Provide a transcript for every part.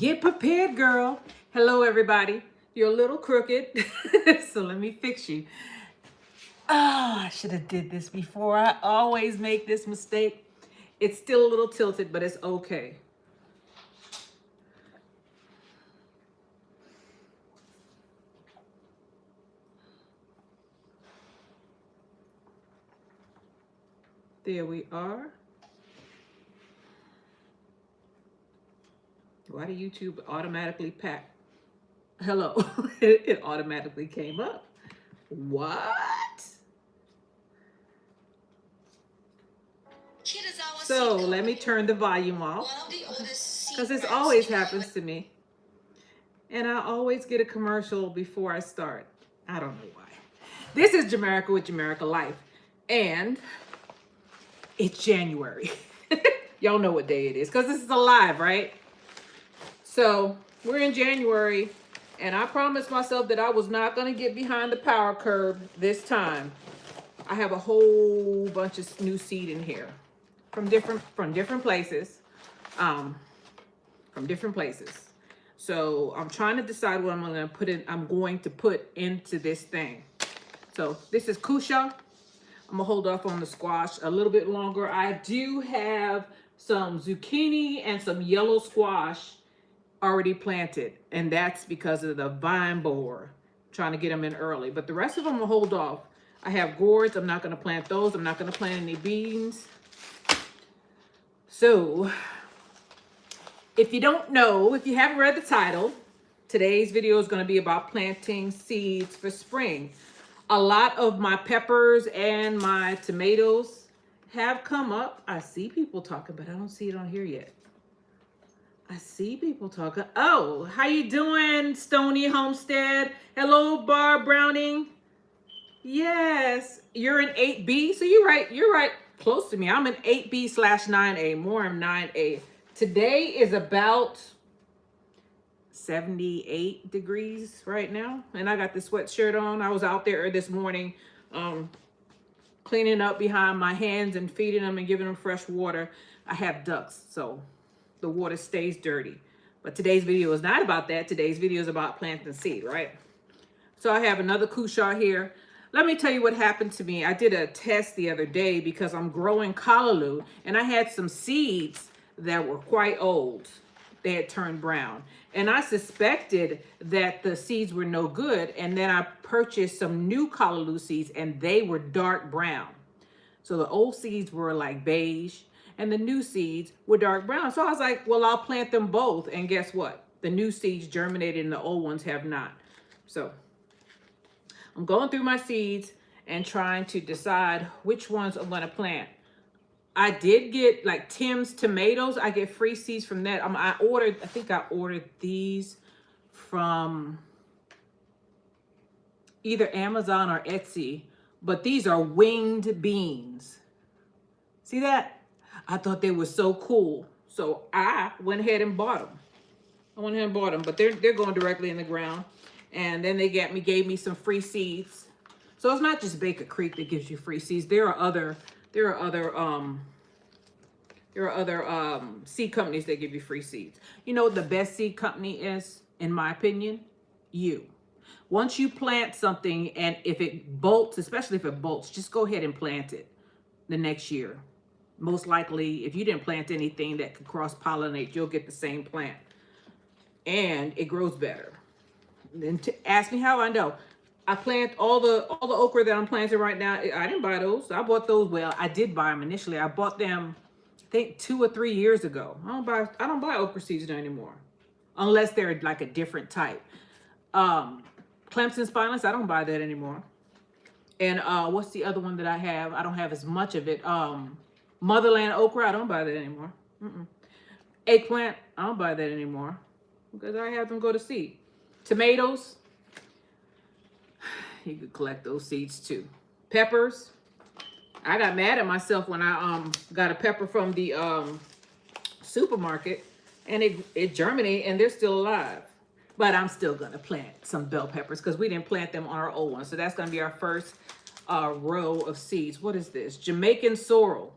Get prepared, girl. Hello, everybody. You're a little crooked, so let me fix you. I should have did this before. I always make this mistake. It's still a little tilted, but it's okay. There we are. Why did YouTube automatically pack? Hello. It automatically came up. What? So let me turn the volume off because this always happens to me. And I always get a commercial before I start. I don't know why. This is Jamerica with Jamerica Life. And it's January. Y'all know what day it is because this is a live, right? So we're in January. And I promised myself that I was not going to get behind the power curve this time. I have a whole bunch of new seed in here from different places. From different places. So I'm trying to decide what I'm going to put into this thing. So this is Kusha. I'm gonna hold off on the squash a little bit longer. I do have some zucchini and some yellow squash already planted, and that's because of the vine borer. I'm trying to get them in early, but the rest of them will hold off. I have gourds. I'm not gonna plant those. I'm not gonna plant any beans. So if you don't know, if you haven't read the title, today's video is going to be about planting seeds for spring. A lot of my peppers and my tomatoes have come up. I see people talking, but I don't see it on here yet. I see people talking. Oh, how you doing, Stony Homestead? Hello, Barb Browning. Yes, you're in 8B, so you're right close to me. I'm in 8B/9A, more in 9A. Today is about 78 degrees right now, and I got the sweatshirt on. I was out there this morning cleaning up behind my hands and feeding them and giving them fresh water. I have ducks, so the water stays dirty. But today's video is not about that. Today's video is about planting seed, right? So I have another Kusha here. Let me tell you what happened to me. I did a test the other day because I'm growing callaloo, and I had some seeds that were quite old. They had turned brown. And I suspected that the seeds were no good. And then I purchased some new callaloo seeds, and they were dark brown. So the old seeds were like beige, and the new seeds were dark brown. So I was like, well, I'll plant them both. And guess what? The new seeds germinated and the old ones have not. So I'm going through my seeds and trying to decide which ones I'm going to plant. I did get like Tim's tomatoes. I get free seeds from that. I think I ordered these from either Amazon or Etsy, but these are winged beans. See that? I thought they were so cool. So I went ahead and bought them. But they're going directly in the ground. And then they gave me some free seeds. So it's not just Baker Creek that gives you free seeds. There are other seed companies that give you free seeds. You know what the best seed company is, in my opinion? You. Once you plant something, and if it bolts, especially if it bolts, just go ahead and plant it the next year. Most likely, if you didn't plant anything that could cross-pollinate, you'll get the same plant. And it grows better. Then ask me how I know. I plant all the okra that I'm planting right now. I didn't buy those. I bought those. Well, I did buy them initially. I bought them, I think 2 or 3 years ago. I don't buy okra seeds anymore, unless they're like a different type. Clemson spineless, I don't buy that anymore. And what's the other one that I have? I don't have as much of it. Motherland okra, I don't buy that anymore. Eggplant, I don't buy that anymore because I have them go to seed. Tomatoes, you could collect those seeds too. Peppers, I got mad at myself when I got a pepper from the supermarket, and it germinated and they're still alive. But I'm still gonna plant some bell peppers because we didn't plant them on our old one. So that's gonna be our first row of seeds. What is this? Jamaican sorrel.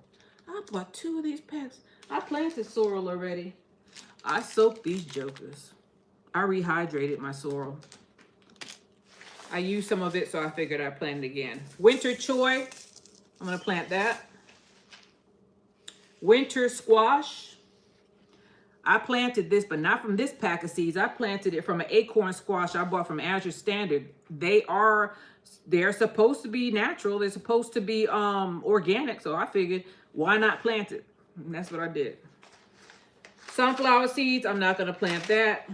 I bought 2 of these packs. I planted sorrel already. I soaked these jokers. I rehydrated my sorrel. I used some of it, so I figured I'd plant it again. Winter choy. I'm going to plant that. Winter squash. I planted this, but not from this pack of seeds. I planted it from an acorn squash I bought from Azure Standard. They're supposed to be natural. They're supposed to be organic. So I figured, why not plant it? And that's what I did. Sunflower seeds, I'm not going to plant that.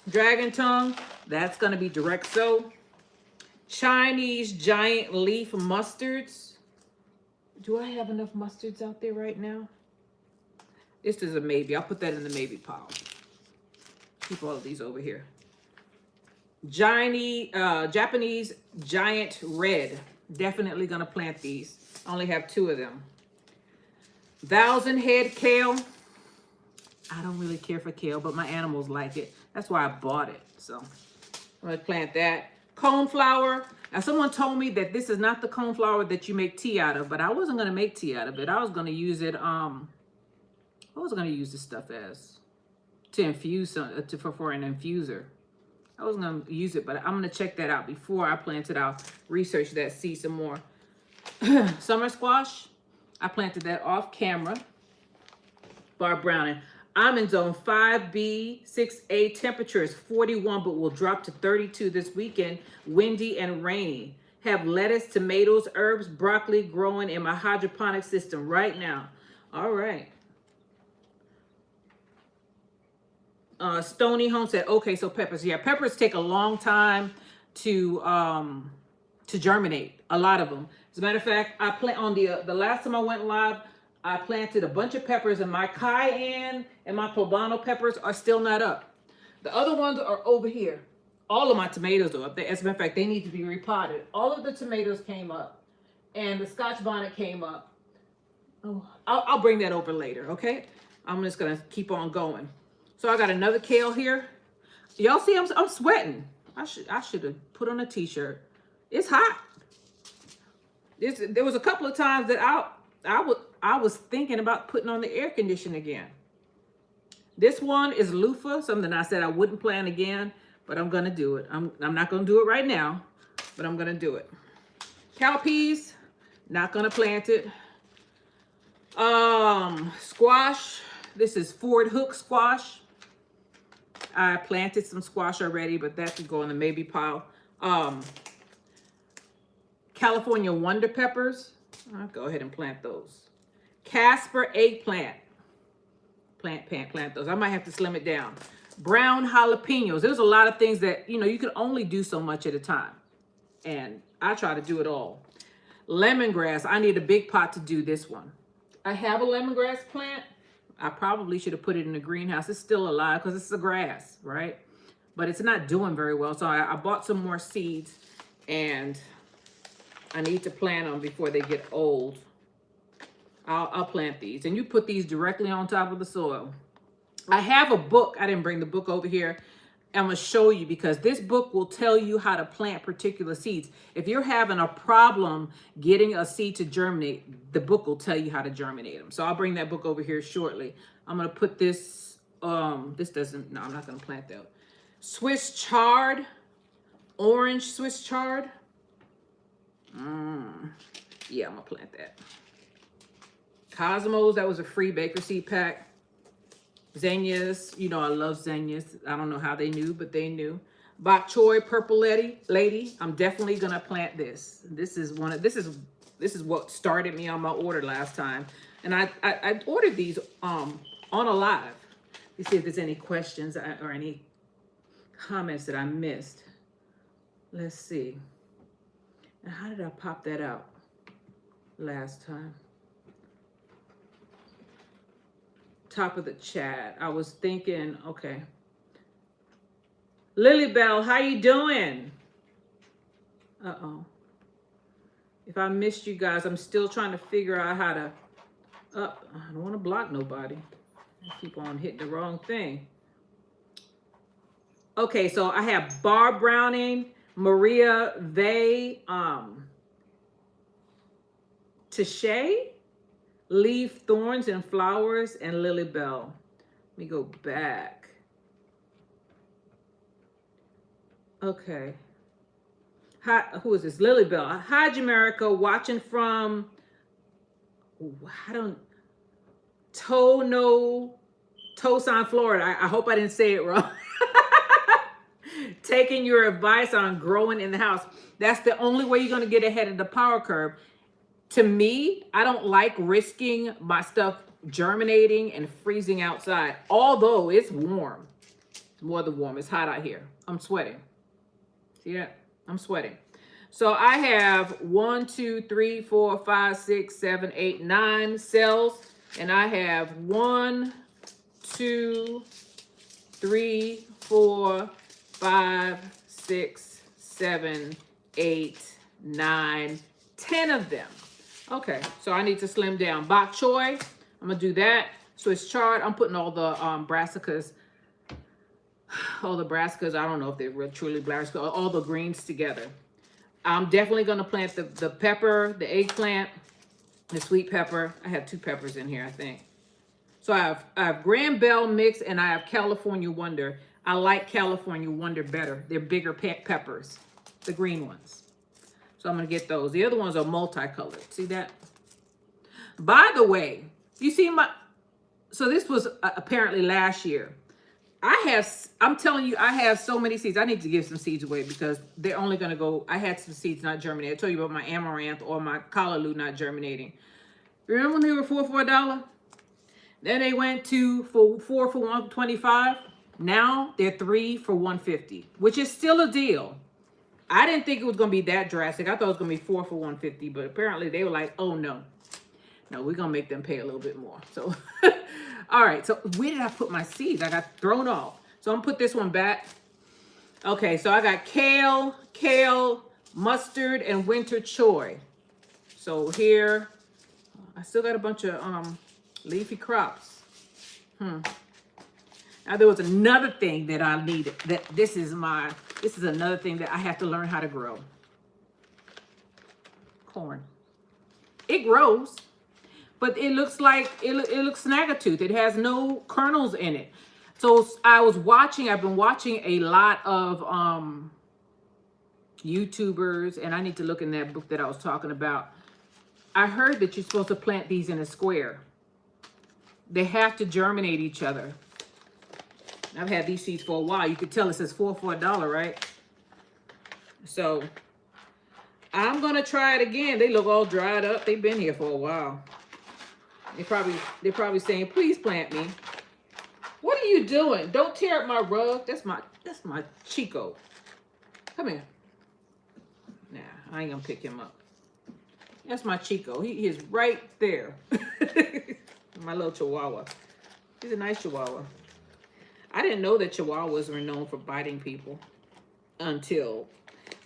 Dragon tongue, that's going to be direct sow. Chinese giant leaf mustards. Do I have enough mustards out there right now? This is a maybe. I'll put that in the maybe pile. Keep all of these over here. Japanese giant red. Definitely going to plant these. I only have 2 of them. 1,000 head kale. I don't really care for kale, but my animals like it. That's why I bought it. So I'm going to plant that. Coneflower. Now, someone told me that this is not the coneflower that you make tea out of, but I wasn't going to make tea out of it. I was going to use it, what was I going to use this stuff as? To infuse, for an infuser. I wasn't going to use it, but I'm going to check that out before I plant it out. Research that, see some more. Summer squash. I planted that off camera. Barb Browning. I'm in zone 5B, 6A. Temperature is 41, but will drop to 32 this weekend. Windy and rainy. Have lettuce, tomatoes, herbs, broccoli growing in my hydroponic system right now. All right. Stony Home said, okay, so peppers. Yeah, peppers take a long time to germinate. A lot of them. As a matter of fact, I plant on the last time I went live, I planted a bunch of peppers, and my cayenne and my poblano peppers are still not up. The other ones are over here. All of my tomatoes are up there. As a matter of fact, they need to be repotted. All of the tomatoes came up, and the Scotch bonnet came up. Oh, I'll bring that over later, okay? I'm just gonna keep on going. So I got another kale here. Y'all see I'm sweating. I should have put on a t-shirt. It's hot. There was a couple of times that I was thinking about putting on the air conditioner again. This one is loofah, something I said I wouldn't plant again, but I'm gonna do it. I'm not gonna do it right now, but I'm gonna do it. Cowpeas, not gonna plant it. Squash. This is Ford Hook squash. I planted some squash already, but that could go in the maybe pile. California Wonder Peppers. I'll go ahead and plant those. Casper eggplant. Plant those. I might have to slim it down. Brown jalapenos. There's a lot of things that, you can only do so much at a time. And I try to do it all. Lemongrass. I need a big pot to do this one. I have a lemongrass plant. I probably should have put it in the greenhouse. It's still alive because it's a grass, right? But it's not doing very well. So I bought some more seeds, and I need to plant them before they get old. I'll plant these. And you put these directly on top of the soil. I have a book. I didn't bring the book over here. I'm going to show you, because this book will tell you how to plant particular seeds. If you're having a problem getting a seed to germinate, the book will tell you how to germinate them. So I'll bring that book over here shortly. I'm going to put this, no, I'm not going to plant that. Swiss chard, orange Swiss chard. Yeah, I'm going to plant that. Cosmos, that was a free baker seed pack. Zinnias, I love zinnias. I don't know how they knew, but they knew. Bok choy, purple lady. I'm definitely gonna plant this. This is what started me on my order last time, and I ordered these on a live. Let's see if there's any questions or any comments that I missed. Let's see. And how did I pop that out last time? Top of the chat. I was thinking, okay. Lily Bell, how you doing? Uh-oh. If I missed you guys, I'm still trying to figure out how to I don't want to block nobody. I keep on hitting the wrong thing. Okay, so I have Barb Browning, Maria Vey, Tashay, Leaf Thorns and Flowers, and Lily Bell. Let me go back. Okay. Hi, who is this? Lily Bell. Hi, Jamerica. Watching from, I don't, Tucson, Florida. I hope I didn't say it wrong. Taking your advice on growing in the house. That's the only way you're going to get ahead of the power curve. To me, I don't like risking my stuff germinating and freezing outside. Although it's warm. It's more than warm. It's hot out here. I'm sweating. See that? I'm sweating. So I have 1, 2, 3, 4, 5, 6, 7, 8, 9 cells. And I have 1, 2, 3, 4, 5, 6, 7, 8, 9, 10 of them. Okay, so I need to slim down. Bok choy, I'm gonna do that. Swiss chard, I'm putting all the brassicas, I don't know if they're real truly brassicas, all the greens together. I'm definitely gonna plant the pepper, the eggplant, the sweet pepper. I have 2 peppers in here, I think. So I have Grand Bell mix and I have California Wonder. I like California Wonder better. They're bigger peppers, the green ones. So I'm gonna get those. The other ones are multicolored. See that? By the way, you see so this was apparently last year. I'm telling you, I have so many seeds. I need to give some seeds away because they're only gonna go, I had some seeds not germinating. I told you about my amaranth or my callaloo not germinating. Remember when they were $4 for $1? Then they went to 4 for $1.25. Now they're 3 for $1.50, which is still a deal. I didn't think it was going to be that drastic. I thought it was going to be 4 for $1.50, but apparently they were like, oh no, we're going to make them pay a little bit more. So, all right. So where did I put my seeds? I got thrown off. So I'm going to put this one back. Okay. So I got kale, mustard, and winter choy. So here, I still got a bunch of leafy crops. Now there was another thing that I needed. This is another thing that I have to learn how to grow. Corn. It grows, but it looks like it looks snaggletooth. It has no kernels in it. So I've been watching a lot of YouTubers, and I need to look in that book that I was talking about. I heard that you're supposed to plant these in a square. They have to germinate each other. I've had these seeds for a while. You could tell it says 4 for $1, right? So I'm gonna try it again. They look all dried up. They've been here for a while. They're probably saying, please plant me. What are you doing? Don't tear up my rug. That's my Chico. Come here. Nah, I ain't gonna pick him up. That's my Chico. He is right there. My little Chihuahua. He's a nice Chihuahua. I didn't know that Chihuahuas were known for biting people until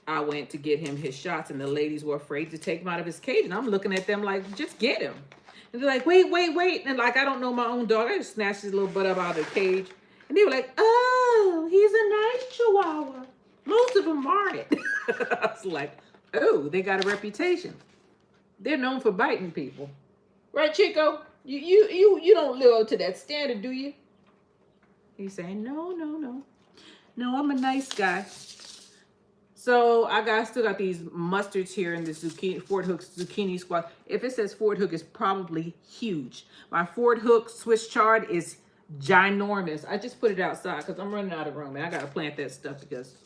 I went to get him his shots, and the ladies were afraid to take him out of his cage. And I'm looking at them like, just get him. And they're like, wait. And like, I don't know my own dog. I just snatched his little butt up out of the cage. And they were like, oh, he's a nice Chihuahua. Most of them aren't. I was like, oh, they got a reputation. They're known for biting people. Right, Chico? You don't live up to that standard, do you? He's saying, no. No, I'm a nice guy. So I still got these mustards here in the zucchini, Fort Hook zucchini squash. If it says Fort Hook, it's probably huge. My Fort Hook Swiss chard is ginormous. I just put it outside because I'm running out of room, and I got to plant that stuff because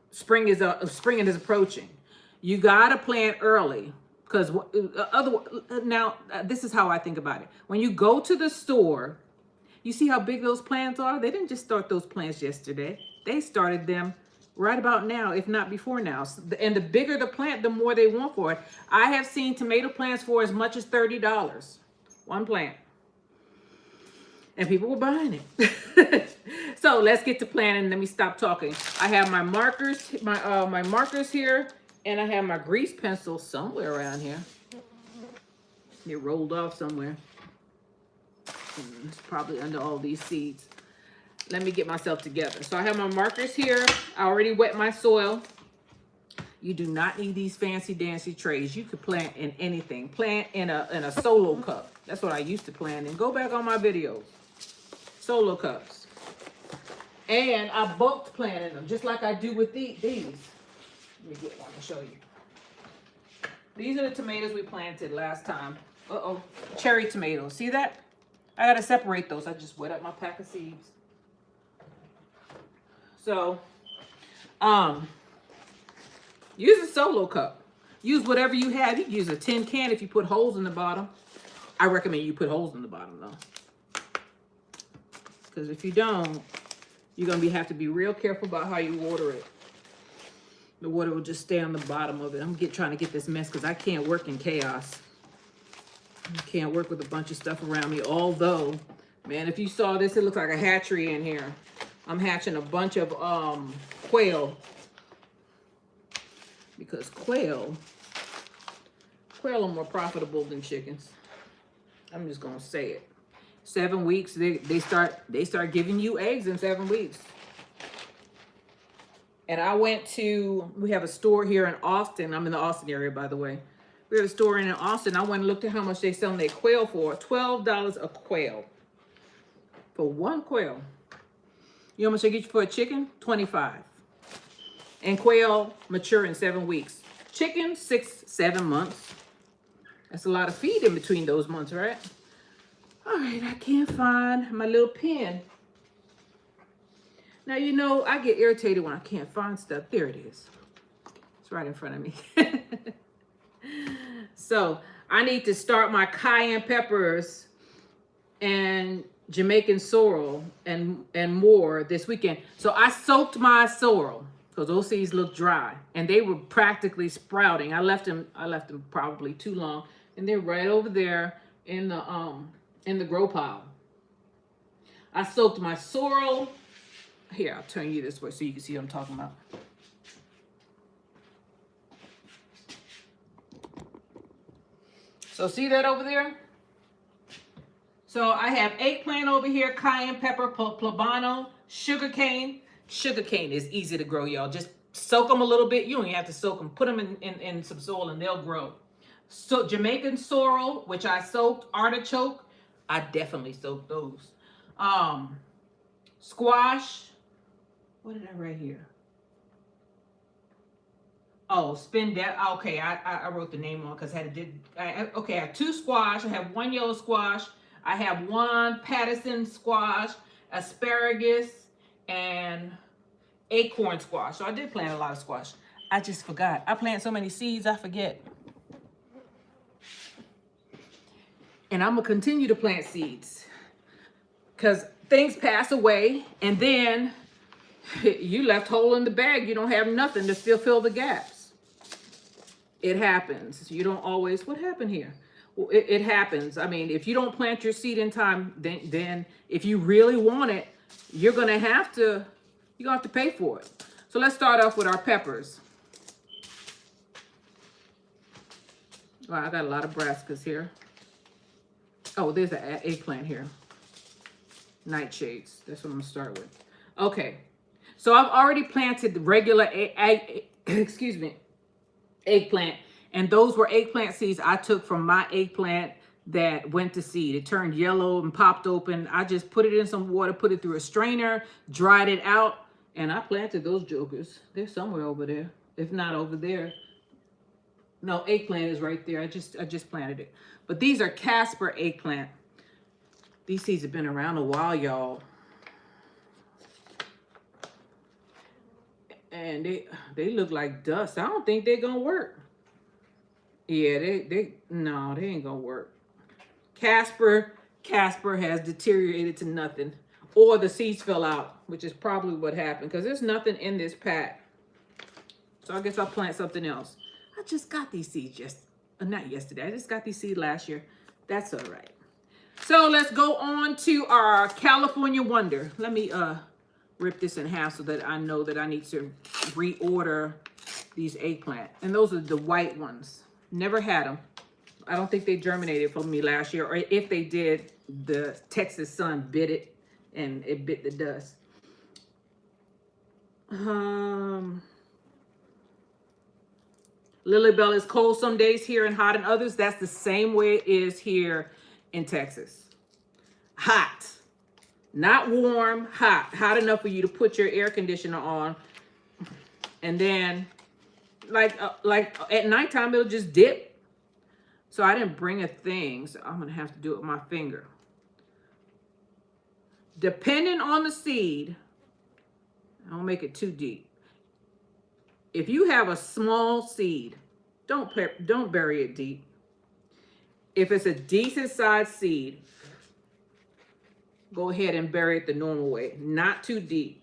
spring is approaching. You got to plant early because this is how I think about it. When you go to the store, you see how big those plants are? They didn't just start those plants yesterday. They started them right about now, if not before now. And the bigger the plant, the more they want for it. I have seen tomato plants for as much as $30. One plant. And people were buying it. So let's get to planting. Let me stop talking. I have my markers, my markers here, and I have my grease pencil somewhere around here. It rolled off somewhere. It's probably under all these seeds. Let me get myself together. So I have my markers here. I already wet my soil. You do not need these fancy dancy trays. You could plant in anything. Plant in a solo cup. That's what I used to plant in. Go back on my videos. solo cups. And I bulk planted them, just like I do with these. Let me get one to show you. These are the tomatoes we planted last time. Uh-oh, cherry tomatoes. See that? I gotta separate those. I just wet up my pack of seeds. So, use a solo cup. Use whatever you have. You can use a tin can if you put holes in the bottom. I recommend you put holes in the bottom though. Because if you don't, you're gonna have to be real careful about how you water it. The water will just stay on the bottom of it. I'm trying to get this mess because I can't work in chaos. I can't work with a bunch of stuff around me. Although, man, if you saw this, it looks like a hatchery in here. I'm hatching a bunch of quail. Because quail are more profitable than chickens. I'm just gonna say it. 7 weeks, they start giving you eggs in 7 weeks. And I went to, we have a store here in Austin. I'm in the Austin area, by the way. We have a store in Austin. I went and looked at how much they selling their quail for. $12 a quail. For one quail. You know how much they get you for a chicken? $25. And quail mature in 7 weeks. Chicken, 6-7 months. That's a lot of feed in between those months, right? All right, I can't find my little pen. Now, you know, I get irritated when I can't find stuff. There it is. It's right in front of me. So, I need to start my cayenne peppers and Jamaican sorrel and more this weekend. So, I soaked my sorrel because those seeds look dry. And they were practically sprouting. I left them probably too long. And they're right over there in the grow pile. I soaked my sorrel. Here, I'll turn you this way so you can see what I'm talking about. So see that over there? So I have eggplant over here, cayenne pepper, poblano, sugar cane. Sugar cane is easy to grow, y'all. Just soak them a little bit. You don't even have to soak them. Put them in some soil and they'll grow. So Jamaican sorrel, which I soaked. Artichoke, I definitely soaked those. Squash. What did I write here? Oh, spindel. Okay, I wrote the name on because I have 2 squash. I have 1 yellow squash. I have 1 Patterson squash, asparagus, and acorn squash. So I did plant a lot of squash. I just forgot. I plant so many seeds, I forget. And I'm going to continue to plant seeds because things pass away and then you left hole in the bag. You don't have nothing to still fill the gaps. It happens. You don't always, what happened here? Well, it happens. I mean, if you don't plant your seed in time, then if you really want it, you're going to have to pay for it. So let's start off with our peppers. Wow, I got a lot of brassicas here. Oh, there's an eggplant here. Nightshades. That's what I'm going to start with. Okay. So I've already planted the regular eggplant. And those were eggplant seeds I took from my eggplant that went to seed. It turned yellow and popped open. I just put it in some water, put it through a strainer, dried it out, and I planted those jokers. They're somewhere over there. If not over there. No, eggplant is right there. I just planted it. But these are Casper eggplant. These seeds have been around a while, y'all. And they look like dust. I don't think they're gonna work. Yeah, they ain't gonna work. Casper has deteriorated to nothing. Or the seeds fell out, which is probably what happened. Because there's nothing in this pack. So I guess I'll plant something else. I just got these seeds not yesterday. I just got these seeds last year. That's all right. So let's go on to our California Wonder. Let me rip this in half so that I know that I need to reorder these eggplant. And those are the white ones. Never had them. I don't think they germinated for me last year. Or if they did, the Texas sun bit it and it bit the dust. Lilybell is cold some days here and hot in others. That's the same way it is here in Texas. Hot. Not warm, hot enough for you to put your air conditioner on. And then like at nighttime, it'll just dip. So I didn't bring a thing. So I'm going to have to do it with my finger. Depending on the seed, I don't make it too deep. If you have a small seed, don't bury it deep. If it's a decent sized seed, go ahead and bury it the normal way, not too deep.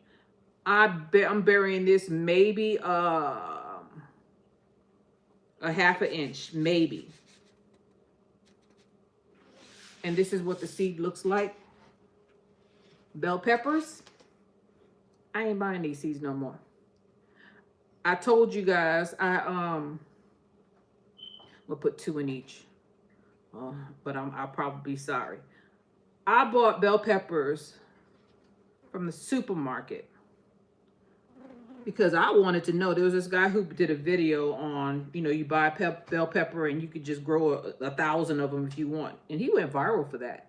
I'm burying this maybe a half an inch, maybe. And this is what the seed looks like. Bell peppers. I ain't buying these seeds no more. I told you guys we'll put 2 in each. But I'll probably be sorry. I bought bell peppers from the supermarket because I wanted to know. There was this guy who did a video on, you buy a bell pepper and you could just grow 1,000 of them if you want. And he went viral for that.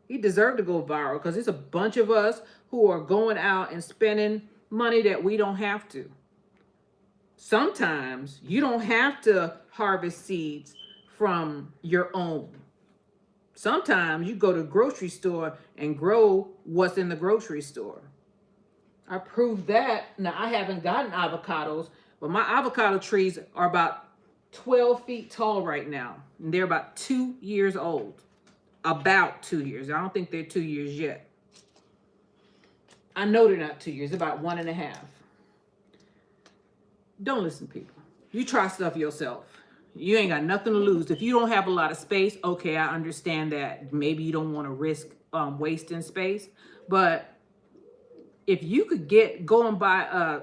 He deserved to go viral because there's a bunch of us who are going out and spending money that we don't have to. Sometimes you don't have to harvest seeds from your own. Sometimes you go to the grocery store and grow what's in the grocery store. I proved that. Now, I haven't gotten avocados, but my avocado trees are about 12 feet tall right now. And they're about 2 years old. About 2 years. I don't think they're 2 years yet. I know they're not 2 years. They're about 1.5. Don't listen to people. You try stuff yourself. You ain't got nothing to lose. If you don't have a lot of space, okay, I understand that. Maybe you don't want to risk wasting space. But if you could go and buy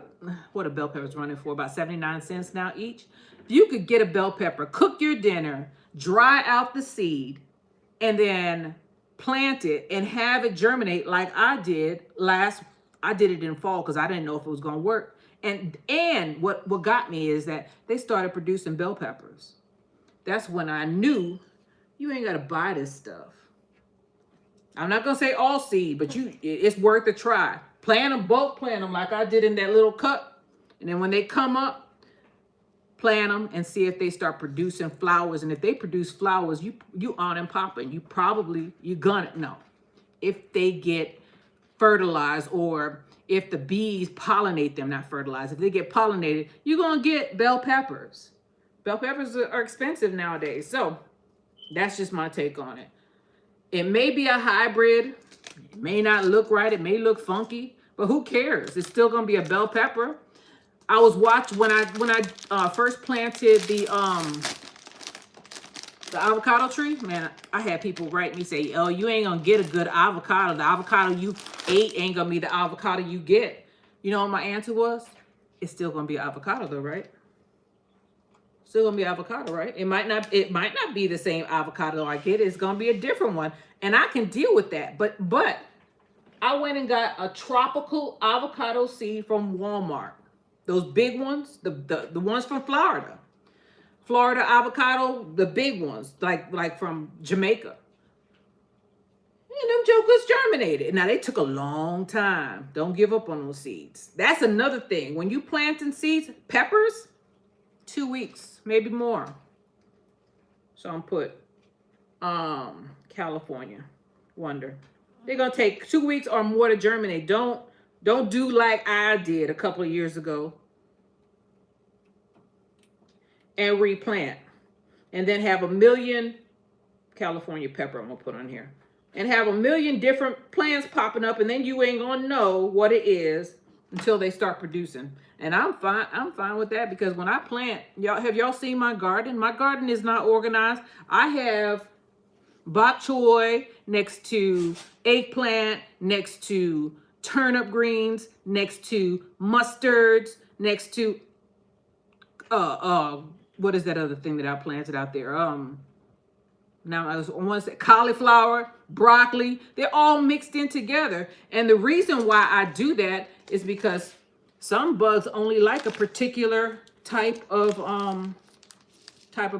what a bell pepper is running for, about 79 cents now each. If you could get a bell pepper, cook your dinner, dry out the seed, and then plant it and have it germinate like I did I did it in fall because I didn't know if it was going to work. And what got me is that they started producing bell peppers. That's when I knew you ain't got to buy this stuff. I'm not going to say all seed, but it's worth a try. Plant them, bulk plant them like I did in that little cup. And then when they come up, plant them and see if they start producing flowers. And if they produce flowers, you on and popping. You're gonna know if they get fertilized or if the bees pollinate them, not fertilized. If they get pollinated, you're going to get bell peppers. Bell peppers are expensive nowadays. So that's just my take on it. It may be a hybrid. It may not look right. It may look funky, but who cares? It's still going to be a bell pepper. I was watching when I first planted the avocado tree, man, I had people write me say, oh, you ain't gonna get a good avocado. The avocado you ate ain't gonna be the avocado you get. You know what my answer was? It's still gonna be avocado though, right? Still gonna be avocado, right? It might not be the same avocado I get. It's gonna be a different one. And I can deal with that. But I went and got a tropical avocado seed from Walmart. Those big ones, the ones from Florida. Florida avocado, the big ones, like from Jamaica. And them jokers germinated. Now, they took a long time. Don't give up on those seeds. That's another thing. When you planting seeds, peppers, 2 weeks, maybe more. So I'm put California, wonder. They're going to take 2 weeks or more to germinate. Don't do like I did a couple of years ago. And replant. And then have 1 million California pepper I'm going to put on here. And have 1 million different plants popping up. And then you ain't going to know what it is until they start producing. And I'm fine with that because when I plant, have y'all seen my garden? My garden is not organized. I have bok choy next to eggplant, next to turnip greens, next to mustards, next to what is that other thing that I planted out there? Now I want to say cauliflower, broccoli. They're all mixed in together. And the reason why I do that is because some bugs only like a particular type of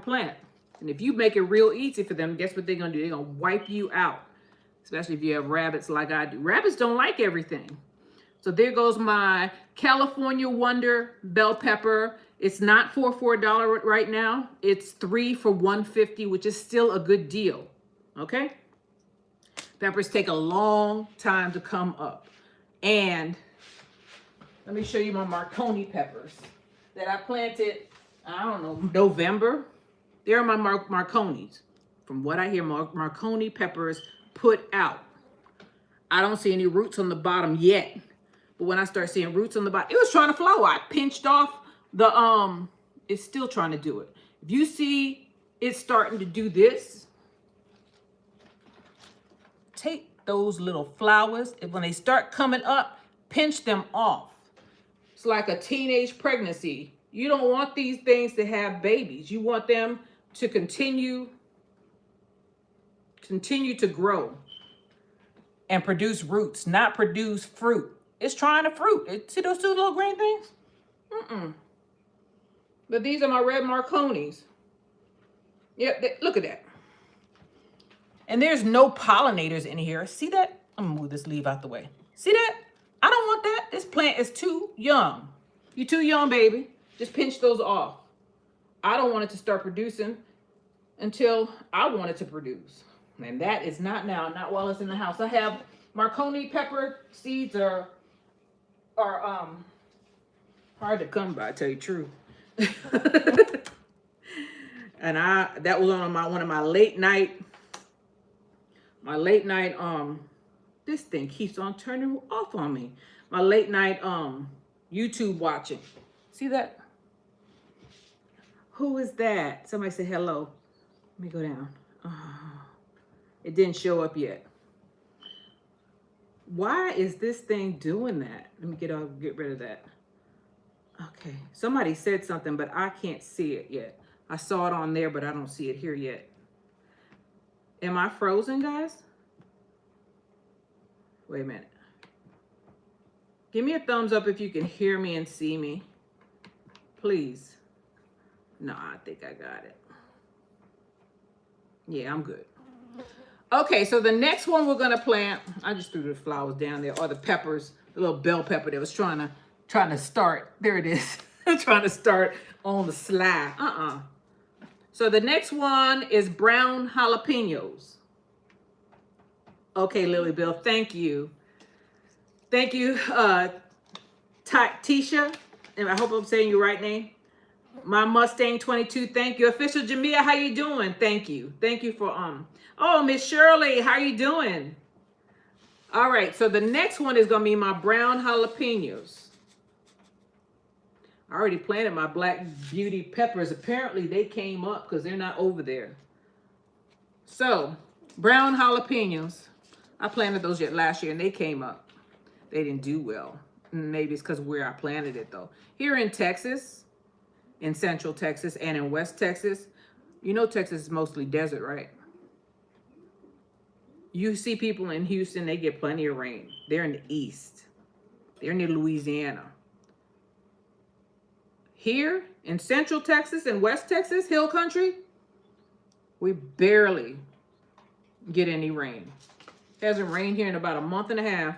plant. And if you make it real easy for them, guess what they're gonna do? They're gonna wipe you out. especially if you have rabbits like I do. Rabbits don't like everything. So there goes my California Wonder bell pepper. It's not for $4 right now. It's 3 for $1.50, which is still a good deal. Okay? Peppers take a long time to come up. And let me show you my Marconi peppers that I planted, I don't know, November. They're my Marconis. From what I hear, Marconi peppers put out. I don't see any roots on the bottom yet. But when I start seeing roots on the bottom, it was trying to flower. I pinched off the, it's still trying to do it. If you see it starting to do this, take those little flowers, and when they start coming up, pinch them off. It's like a teenage pregnancy. You don't want these things to have babies. You want them to continue to grow and produce roots, not produce fruit. It's trying to fruit. See those two little green things? But these are my red Marconis. Yeah, look at that. And there's no pollinators in here. See that? I'm gonna move this leaf out the way. See that? I don't want that. This plant is too young. You're too young, baby. Just pinch those off. I don't want it to start producing until I want it to produce. And that is not now, not while it's in the house. I have Marconi pepper seeds are hard to come by, to tell you the truth. And that was on one of my late night, this thing keeps on turning off on me. My late night YouTube watching. See that? Who is that? Somebody say hello. Let me go down. It didn't show up yet. Why is this thing doing that? Let me get rid of that. Okay. Somebody said something, but I can't see it yet. I saw it on there, but I don't see it here yet. Am I frozen, guys? Wait a minute. Give me a thumbs up if you can hear me and see me. Please. No, I think I got it. Yeah, I'm good. Okay, so the next one we're gonna plant, I just threw the flowers down there, or the peppers, the little bell pepper that was trying to start. There it is. Trying to start on the slide. So the next one is brown jalapenos. Okay, Lily Bill, thank you. Thank you, Tisha, and I hope I'm saying your right name. My Mustang 22, thank you. Official Jamia, how you doing? Thank you. Thank you for, oh, Miss Shirley, how you doing? All right, so the next one is gonna be my brown jalapenos. I already planted my black beauty peppers. Apparently they came up because they're not over there. So, brown jalapenos. I planted those last year and they came up. They didn't do well. Maybe it's because where I planted it though. Here in Texas, in Central Texas and in West Texas, you know Texas is mostly desert, right? You see people in Houston, they get plenty of rain. They're in the east. They're near Louisiana. Here in Central Texas and West Texas, hill country, we barely get any rain. It hasn't rained here in about a month and a half.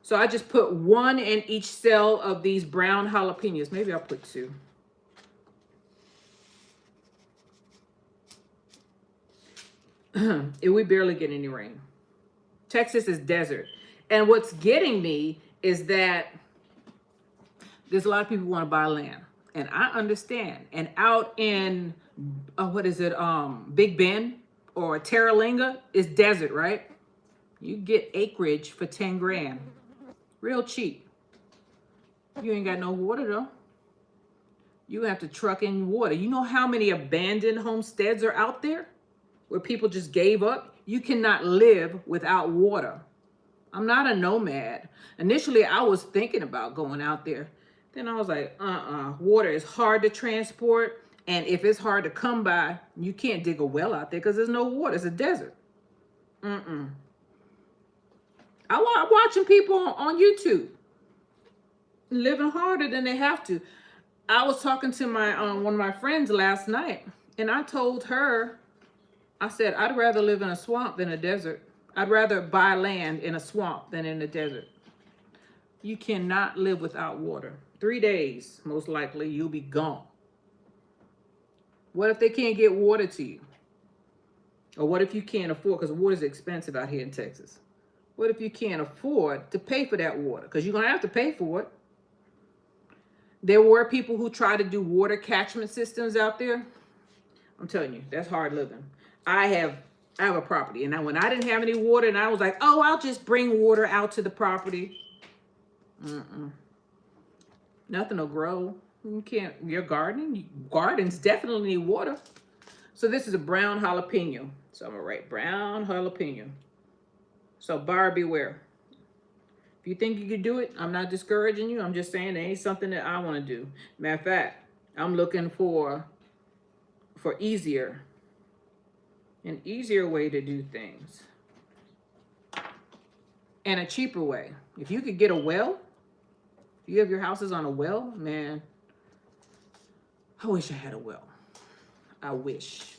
So I just put one in each cell of these brown jalapenos. Maybe I'll put two. We barely get any rain. Texas is desert. And what's getting me is that there's a lot of people who want to buy land. And I understand. And out in, Big Bend or Terralinga is desert, right? You get acreage for 10 grand. Real cheap. You ain't got no water though. You have to truck in water. You know how many abandoned homesteads are out there where people just gave up? You cannot live without water. I'm not a nomad. Initially, I was thinking about going out there. Then I was like, water is hard to transport. And if it's hard to come by, you can't dig a well out there because there's no water. It's a desert. I'm watching people on YouTube living harder than they have to. I was talking to my one of my friends last night, and I told her I said, I'd rather live in a swamp than a desert. I'd rather buy land in a swamp than in a desert. You cannot live without water. 3 days, most likely, you'll be gone. What if they can't get water to you? Or what if you can't afford, because water is expensive out here in Texas. What if you can't afford to pay for that water? Because you're going to have to pay for it. There were people who tried to do water catchment systems out there. I'm telling you, that's hard living. I have a property, and when I didn't have any water, and I was like, oh, I'll just bring water out to the property. Nothing will grow. You can't. Your gardens definitely need water. So this is a brown jalapeno. So I'm gonna write brown jalapeno. So buyer beware. If you think you could do it, I'm not discouraging you. I'm just saying it ain't something that I want to do. Matter of fact, I'm looking for an easier way to do things. And a cheaper way. If you could get a well, if you have your houses on a well, man, I wish I had a well. I wish.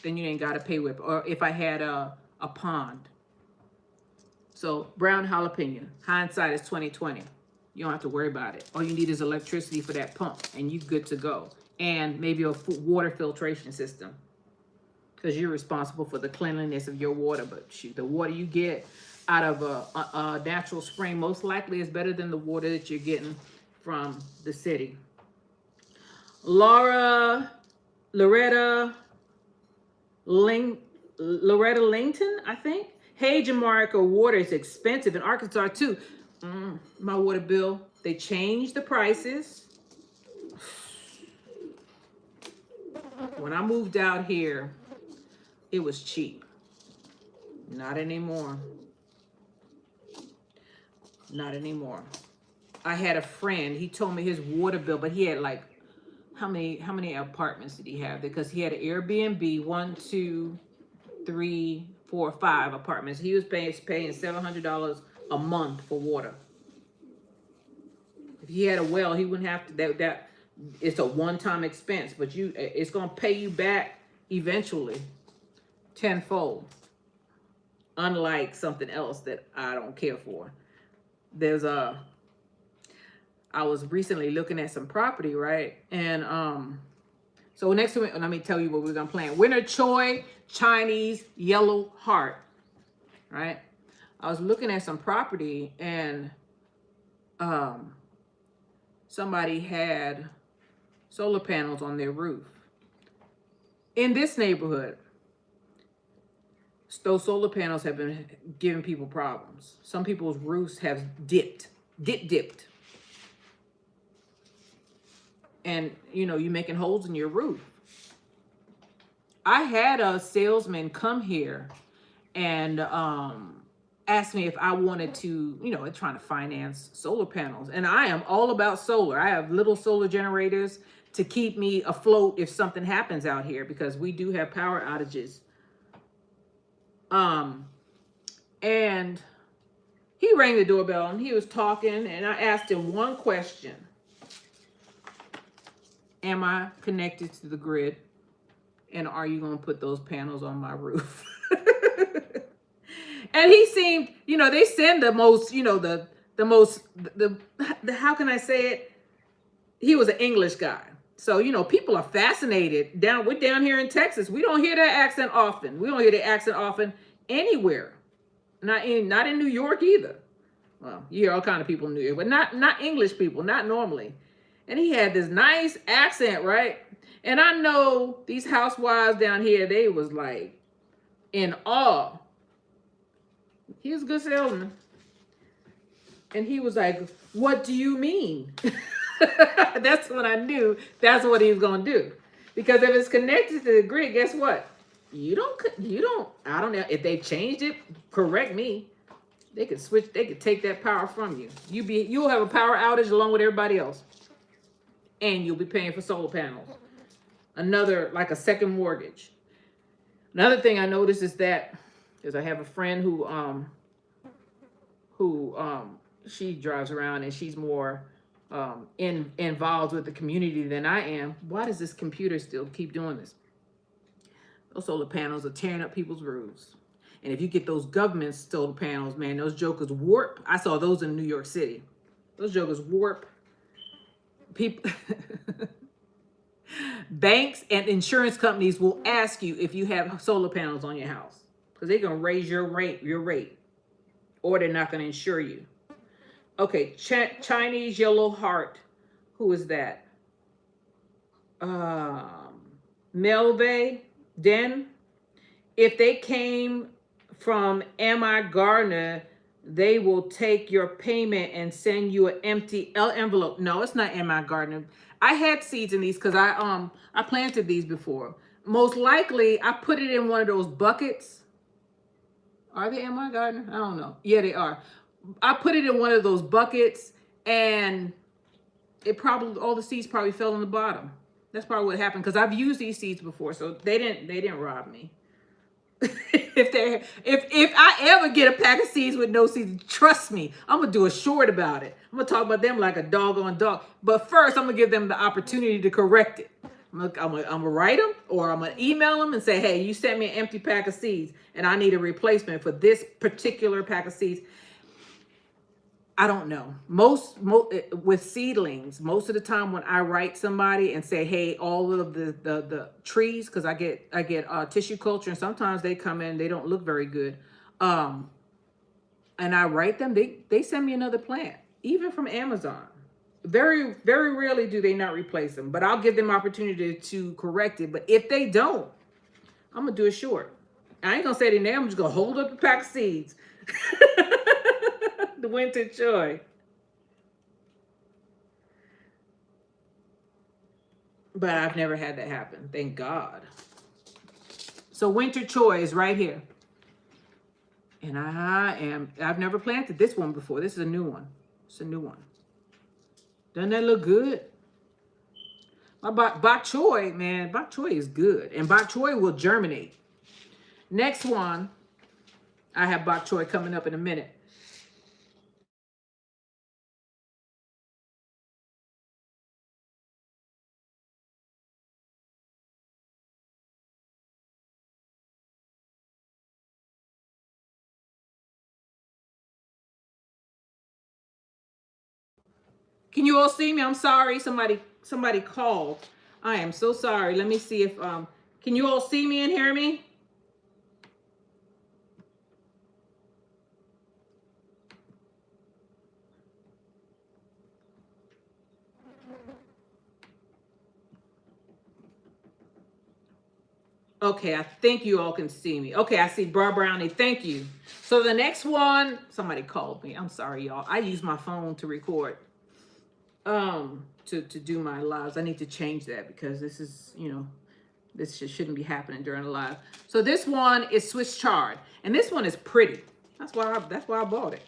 Then you ain't got to pay with, or if I had a pond. So brown jalapeno, hindsight is 2020. You don't have to worry about it. All you need is electricity for that pump, and you're good to go. And maybe a water filtration system, because you're responsible for the cleanliness of your water. But shoot, the water you get out of a natural spring most likely is better than the water that you're getting from the city. Loretta Langton, I think. Hey, Jamerica, water is expensive in Arkansas too. My water bill, they changed the prices. When I moved out here, it was cheap. Not anymore. Not anymore. I had a friend, he told me his water bill, but he had like, how many apartments did he have? Because he had an Airbnb, 1, 2, 3, 4, 5 apartments. He was paying $700 a month for water. If he had a well, he wouldn't have to, that it's a one-time expense, but it's going to pay you back eventually tenfold. Unlike something else that I don't care for. I was recently looking at some property, right? And so next to it, let me tell you what we're gonna plant. Winter Choi Chinese Yellow Heart, right? I was looking at some property, and somebody had solar panels on their roof. In this neighborhood, those solar panels have been giving people problems. Some people's roofs have dipped. And, you're making holes in your roof. I had a salesman come here and ask me if I wanted to, trying to finance solar panels. And I am all about solar. I have little solar generators to keep me afloat if something happens out here, because we do have power outages. And he rang the doorbell and he was talking, and I asked him one question. Am I connected to the grid? And are you going to put those panels on my roof? And he seemed, they send the most, how can I say it? He was an English guy. So, people are fascinated. We're down here in Texas. We don't hear that accent often. We don't hear that accent often anywhere. Not in New York either. Well, you hear all kind of people in New York, but not English people, not normally. And he had this nice accent, right? And I know these housewives down here, they was like in awe. He was a good salesman. And he was like, what do you mean? That's when I knew that's what he was going to do. Because if it's connected to the grid, guess what? I don't know. If they changed it, correct me. They could take that power from you. You'll have a power outage along with everybody else. And you'll be paying for solar panels. Another, like a second mortgage. Another thing I noticed is that, because I have a friend who she drives around and she's more involved with the community than I am. Why does this computer still keep doing this? Those solar panels are tearing up people's roofs. And if you get those government solar panels, man, those jokers warp. I saw those in New York City. Those jokers warp people. Banks and insurance companies will ask you if you have solar panels on your house because they're gonna raise your rate, or they're not gonna insure you. Okay, Chinese yellow heart. Who is that? Melve Den. If they came from M.I. Gardner, they will take your payment and send you an empty envelope. No, it's not M.I. Gardner. I had seeds in these because I planted these before. Most likely, I put it in one of those buckets. Are they M.I. Gardner? I don't know. Yeah, they are. I put it in one of those buckets, and it probably, all the seeds probably fell on the bottom. That's probably what happened because I've used these seeds before, so they didn't rob me. if I ever get a pack of seeds with no seeds, trust me, I'm gonna do a short about it. I'm gonna talk about them like a doggone dog. But first, I'm gonna give them the opportunity to correct it. I'm gonna write them, or I'm gonna email them and say, hey, you sent me an empty pack of seeds and I need a replacement for this particular pack of seeds. I don't know. Most with seedlings, most of the time when I write somebody and say, hey, all of the trees, because I get tissue culture, and sometimes they come in, they don't look very good. And I write them, they send me another plant, even from Amazon. Very, very rarely do they not replace them, but I'll give them opportunity to correct it. But if they don't, I'm gonna do it short. I ain't gonna say their name, I'm just gonna hold up the pack of seeds. The winter joy. But I've never had that happen. Thank God. So winter choy is right here. And I've never planted this one before. This is a new one. It's a new one. Doesn't that look good? My bok choy, man, bok choy is good. And bok choy will germinate. Next one, I have bok choy coming up in a minute. Can you all see me? I'm sorry. Somebody called. I am so sorry. Let me see if can you all see me and hear me? Okay, I think you all can see me. Okay, I see Bra Brownie. Thank you. So the next one, somebody called me. I'm sorry, y'all. I use my phone to record. To do my lives. I need to change that because this is, this shouldn't be happening during a live. So this one is Swiss chard, and this one is pretty. That's why I bought it,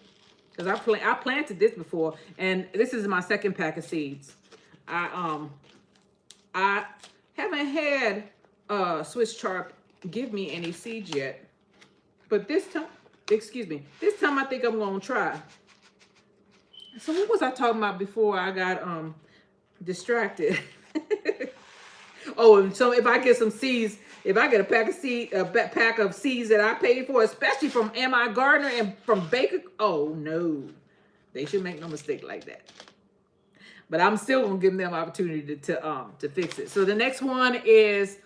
because I planted this before, and this is my second pack of seeds. I haven't had Swiss chard give me any seeds yet, but this time, this time I think I'm gonna try. So what was I talking about before I got distracted? Oh, and so if I get some seeds, if I get a pack of seeds that I paid for, especially from M.I. Gardner and from Baker, oh no, they should make no mistake like that. But I'm still gonna give them opportunity to fix it. So the next one is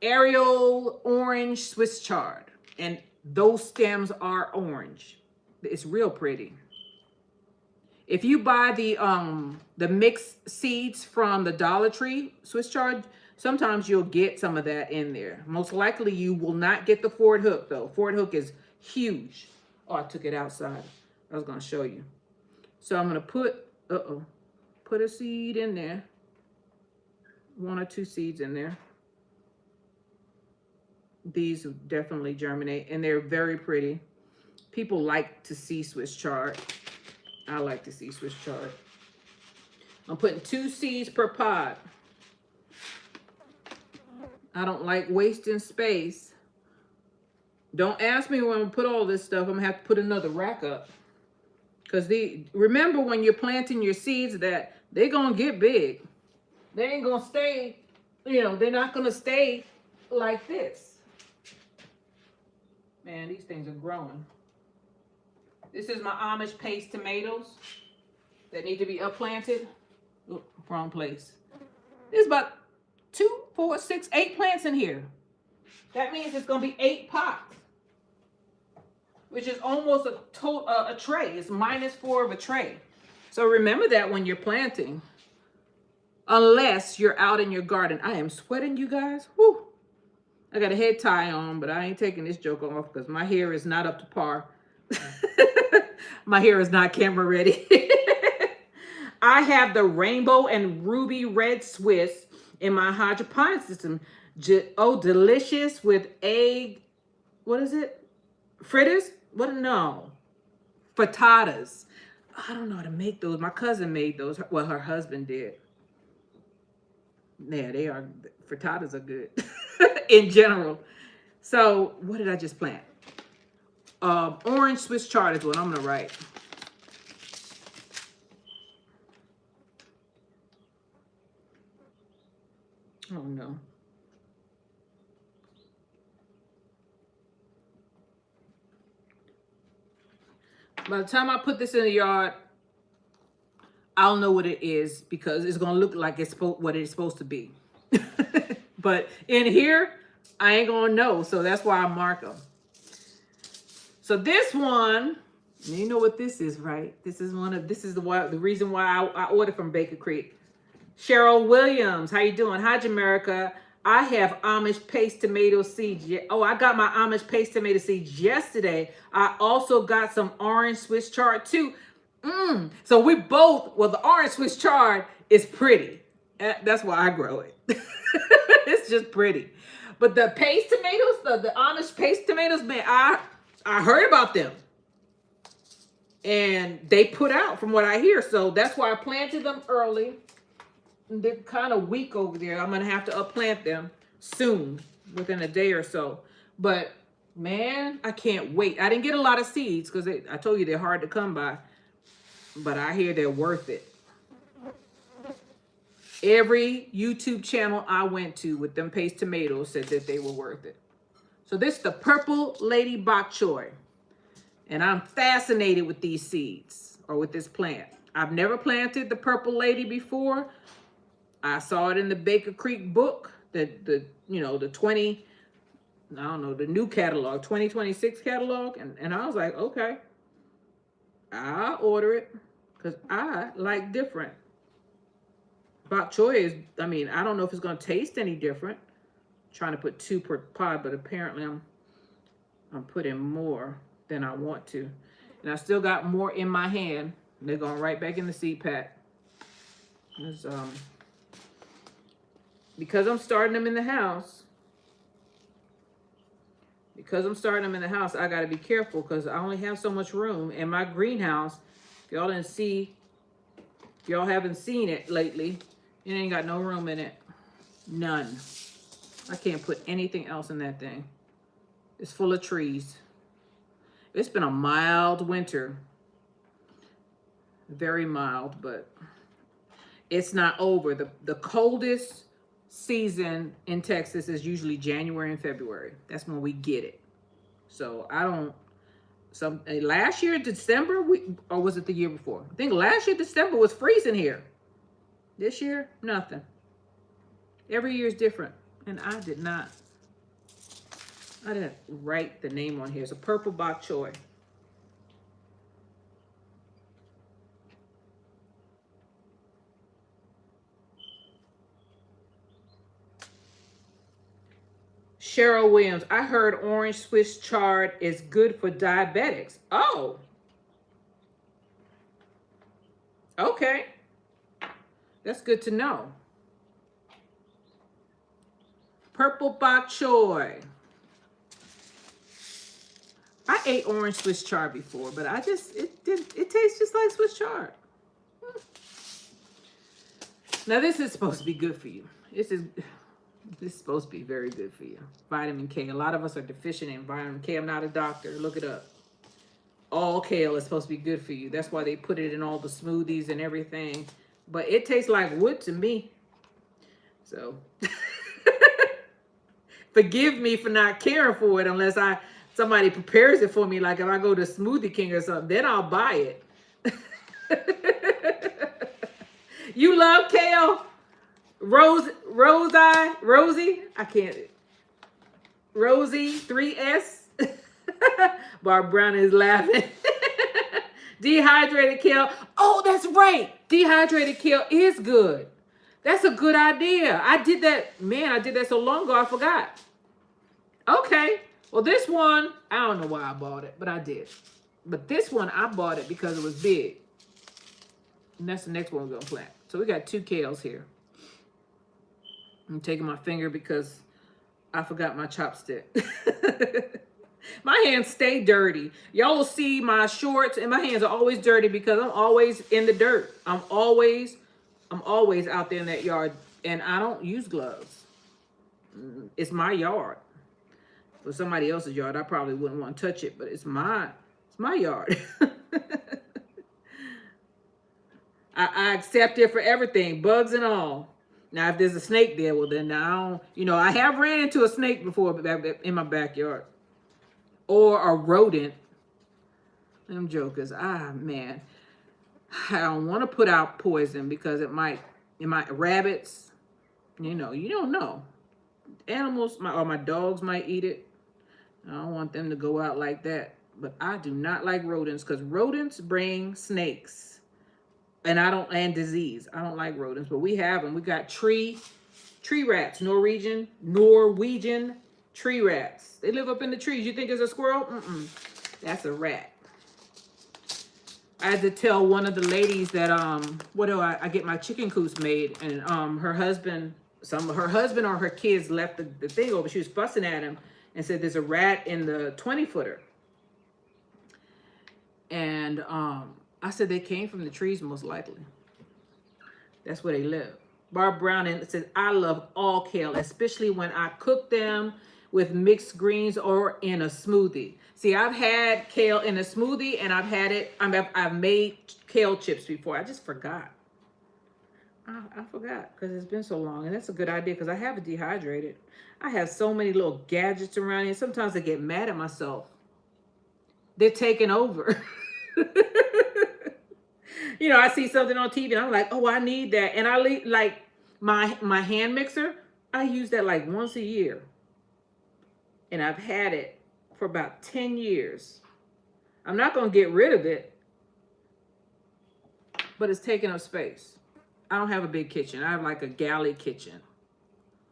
Ariel Orange Swiss chard, and those stems are orange. It's real pretty. If you buy the mixed seeds from the Dollar Tree Swiss chard, sometimes you'll get some of that in there. Most likely you will not get the Ford Hook though. Ford Hook is huge. Oh, I took it outside. I was gonna show you. So I'm gonna put a seed in there. 1 or 2 seeds in there. These definitely germinate, and they're very pretty. People like to see Swiss chard. I like to see Swiss chard. I'm putting 2 seeds per pod. I don't like wasting space. Don't ask me when I'm gonna put all this stuff. I'm gonna have to put another rack up. Because remember when you're planting your seeds that they're gonna get big. They ain't gonna stay You know, they're not going to stay like this. Man, these things are growing. This is my Amish paste tomatoes that need to be upplanted. Oop, wrong place. There's about 2, 4, 6, 8 plants in here. That means it's going to be 8 pots, which is almost a tray. It's -4 of a tray. So remember that when you're planting, unless you're out in your garden. I am sweating, you guys. Whew. I got a head tie on, but I ain't taking this joke off because my hair is not up to par. My hair is not camera ready. I have the rainbow and ruby red Swiss in my hydroponic system. Oh, delicious with egg. What is it? Fritters? What? No. Frittatas. I don't know how to make those. My cousin made those. Well, her husband did. Yeah, they are. Frittatas are good in general. So, what did I just plant? Orange Swiss chard is what I'm going to write. Oh, no. By the time I put this in the yard, I'll know what it is because it's going to look like it's what it's supposed to be. But in here, I ain't going to know. So that's why I mark them. So this one, you know what this is, right? This is the reason why I ordered from Baker Creek. Cheryl Williams, how you doing? Hi, Jamerica. I have Amish paste tomato seeds. Oh, I got my Amish paste tomato seeds yesterday. I also got some orange Swiss chard too. So we both, well, the orange Swiss chard is pretty. That's why I grow it. It's just pretty. But the paste tomatoes, the Amish paste tomatoes, man, I heard about them. And they put out from what I hear. So that's why I planted them early. They're kind of weak over there. I'm going to have to upplant them soon, within a day or so. But, man, I can't wait. I didn't get a lot of seeds because I told you they're hard to come by. But I hear they're worth it. Every YouTube channel I went to with them paste tomatoes said that they were worth it. So this is the purple lady bok choy. And I'm fascinated with these seeds or with this plant. I've never planted the purple lady before. I saw it in the Baker Creek book, the the new catalog, 2026 catalog. And I was like, okay, I'll order it because I like different. Bok choy is, I don't know if it's going to taste any different. I'm trying to put 2 per pot, but apparently I'm putting more than I want to. And I still got more in my hand. They're going right back in the seed pack. Because I'm starting them in the house. I got to be careful because I only have so much room. And my greenhouse, if y'all haven't seen it lately, it ain't got no room in it. None. I can't put anything else in that thing. It's full of trees. It's been a mild winter. Very mild, but it's not over. The coldest season in Texas is usually January and February. That's when we get it. So last year, December, or was it the year before? I think last year, December was freezing here. This year, nothing. Every year is different. And I didn't write the name on here. It's a purple bok choy. Cheryl Williams, I heard orange Swiss chard is good for diabetics. Oh. Okay. That's good to know. Purple bok choy. I ate orange Swiss chard before, but it tastes just like Swiss chard. Now this is supposed to be good for you. This is supposed to be very good for you. Vitamin K. A lot of us are deficient in vitamin K. I'm not a doctor. Look it up. All kale is supposed to be good for you. That's why they put it in all the smoothies and everything. But it tastes like wood to me. So forgive me for not caring for it unless somebody prepares it for me. Like if I go to Smoothie King or something, then I'll buy it. You love kale? Rosie? I can't. Rosie 3S. Barbara Brown is laughing. Dehydrated kale. Oh, that's right. Dehydrated kale is good. That's a good idea. I did that so long ago, I forgot. Okay. Well, this one, I don't know why I bought it, but I did. But this one, I bought it because it was big. And that's the next one we're going to plant. So we got 2 kales here. I'm taking my finger because I forgot my chopstick. My hands stay dirty. Y'all will see my shorts and my hands are always dirty because I'm always in the dirt. I'm always out there in that yard and I don't use gloves. It's my yard. For somebody else's yard, I probably wouldn't want to touch it, but it's my yard. I accept it for everything, bugs and all. Now, if there's a snake there, well, then I don't, I have ran into a snake before in my backyard. Or a rodent. Them jokers. Man. I don't want to put out poison because it might rabbits, you don't know. Animals, my dogs might eat it. I don't want them to go out like that. But I do not like rodents because rodents bring snakes. And disease. I don't like rodents, but we have them. We got tree rats, Norwegian tree rats. They live up in the trees. You think it's a squirrel? That's a rat. I had to tell one of the ladies that I get my chicken coops made, and her husband or her kids left the thing over. She was fussing at him and said there's a rat in the 20-footer. And I said they came from the trees most likely. That's where they live. Barbara Brown says, I love all kale, especially when I cook them with mixed greens or in a smoothie. See, I've had kale in a smoothie and I've made kale chips before. I just forgot. I forgot because it's been so long. And that's a good idea because I have it dehydrated. I have so many little gadgets around here. Sometimes I get mad at myself. They're taking over. I see something on TV and I'm like, oh, I need that. And like my hand mixer, I use that like once a year. And I've had it for about 10 years. I'm not going to get rid of it, but it's taking up space. I don't have a big kitchen. I have like a galley kitchen.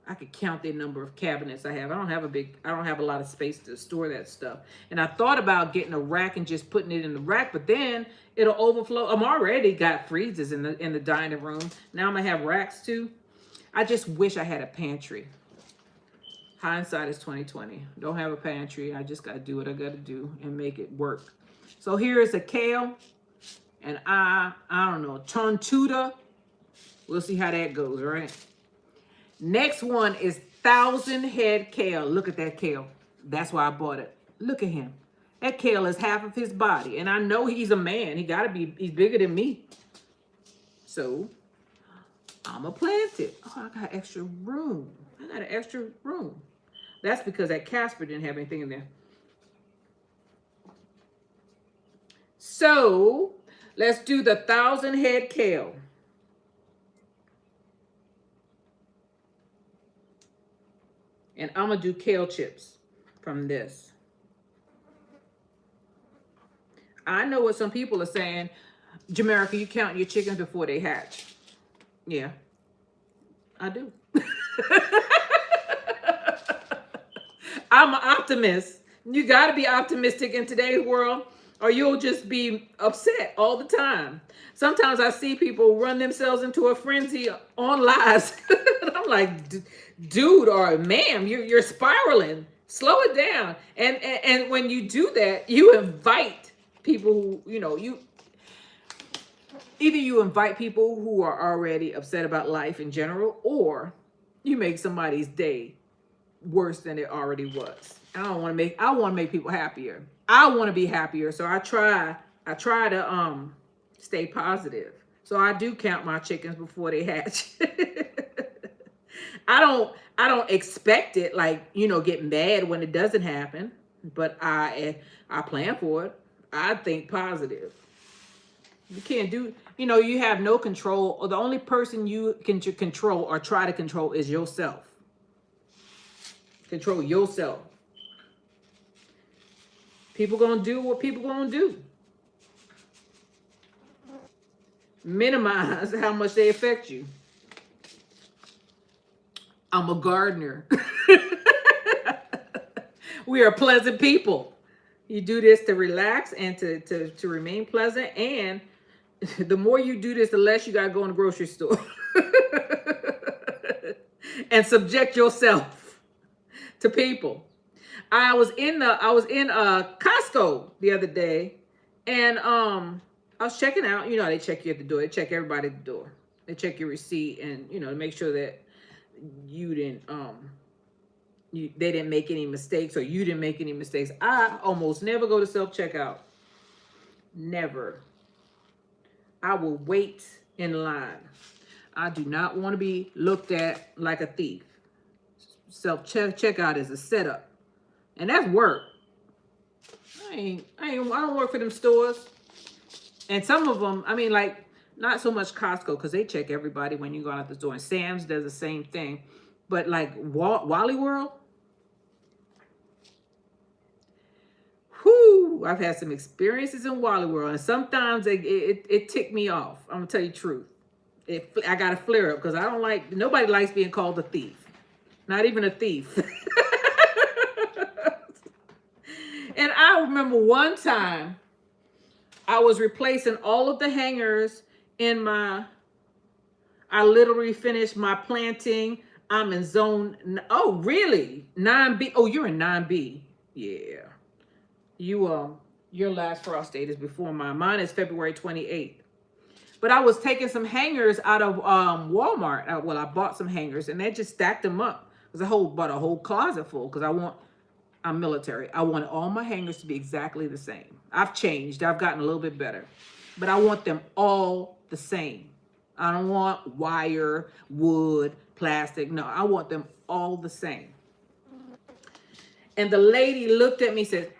I could count the number of cabinets I have. I don't have a lot of space to store that stuff. And I thought about getting a rack and just putting it in the rack, but then it'll overflow. I'm already got freezers in the dining room. Now I'm gonna have racks too. I just wish I had a pantry. Hindsight is 2020. Don't have a pantry. I just gotta do what I gotta do and make it work. So here is a kale, and I don't know, tontuta. We'll see how that goes, right? Next one is 1,000 head kale. Look at that kale. That's why I bought it. Look at him. That kale is half of his body. And I know he's a man. He's bigger than me. So, I'm going to plant it. Oh, I got extra room. I got an extra room. That's because that Casper didn't have anything in there. So, let's do the 1,000 head kale. And I'm going to do kale chips from this. I know what some people are saying. Jamerica, you count your chickens before they hatch. Yeah, I do. I'm an optimist. You got to be optimistic in today's world or you'll just be upset all the time. Sometimes I see people run themselves into a frenzy on lives. I'm like, dude or ma'am, you're spiraling. Slow it down. And when you do that, you invite people who, either you invite people who are already upset about life in general, or you make somebody's day worse than it already was. I want to make people happier. I want to be happier. So I try to stay positive. So I do count my chickens before they hatch. I don't expect it, like, get mad when it doesn't happen, but I plan for it. I think positive. You can't do, you have no control, or the only person you can control or try to control is yourself. Control yourself. People gonna do what people gonna do. Minimize how much they affect you. I'm a gardener. We are pleasant people. You do this to relax and to remain pleasant. And the more you do this, the less you got to go in the grocery store and subject yourself to people. I was in Costco the other day, and I was checking out. You know how they check you at the door. They check everybody at the door. They check your receipt, and to make sure that you didn't they didn't make any mistakes, or you didn't make any mistakes. I almost never go to self-checkout. Never. I will wait in line. I do not want to be looked at like a thief. Self-checkout is a setup. And that's work. I don't work for them stores. And some of them, like, not so much Costco, because they check everybody when you go out the store. And Sam's does the same thing. But like Wally World, I've had some experiences in Wally World, and sometimes it ticked me off. I'm gonna tell you the truth. I got to flare up, because I don't like, nobody likes being called a thief. Not even a thief. And I remember one time I was replacing all of the hangers in I literally finished my planting. I'm in zone, oh, really? 9B. Oh, you're in 9B. Yeah. Your last frost date is before mine. Mine is February 28th. But I was taking some hangers out of Walmart. I bought some hangers, and they just stacked them up. Because I bought a whole closet full, because I'm military. I want all my hangers to be exactly the same. I've changed. I've gotten a little bit better. But I want them all the same. I don't want wire, wood, plastic. No, I want them all the same. And the lady looked at me and said,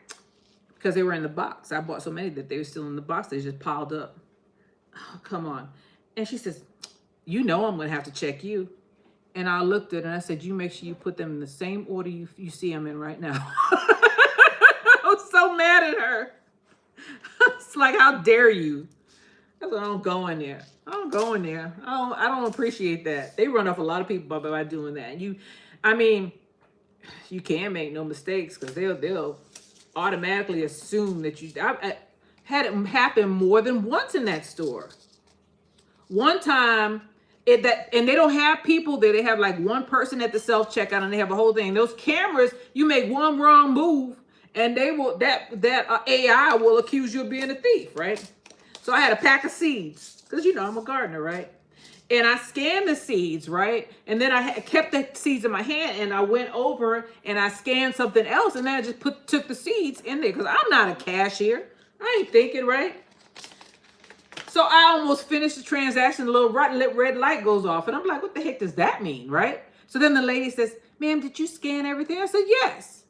because they were in the box. I bought so many that they were still in the box. They just piled up. Oh, come on. And she says, I'm going to have to check you. And I looked at her and I said, you make sure you put them in the same order you see them in right now. I was so mad at her. It's like, how dare you? I said, I don't go in there. I don't go in there. I don't appreciate that. They run off a lot of people by doing that. And you can't make no mistakes, because they'll automatically assume that I had it happen more than once in that store. One time, and they don't have people there. They have like one person at the self-checkout, and they have a whole thing. Those cameras, you make one wrong move, and they will that AI will accuse you of being a thief, right? So I had a pack of seeds, because I'm a gardener, right? And I scanned the seeds, right? And then I kept the seeds in my hand, and I went over and I scanned something else, and then I just took the seeds in there, because I'm not a cashier. I ain't thinking, right? So I almost finished the transaction. A little red light goes off, and I'm like, what the heck does that mean, right? So then the lady says, ma'am, did you scan everything? I said, yes.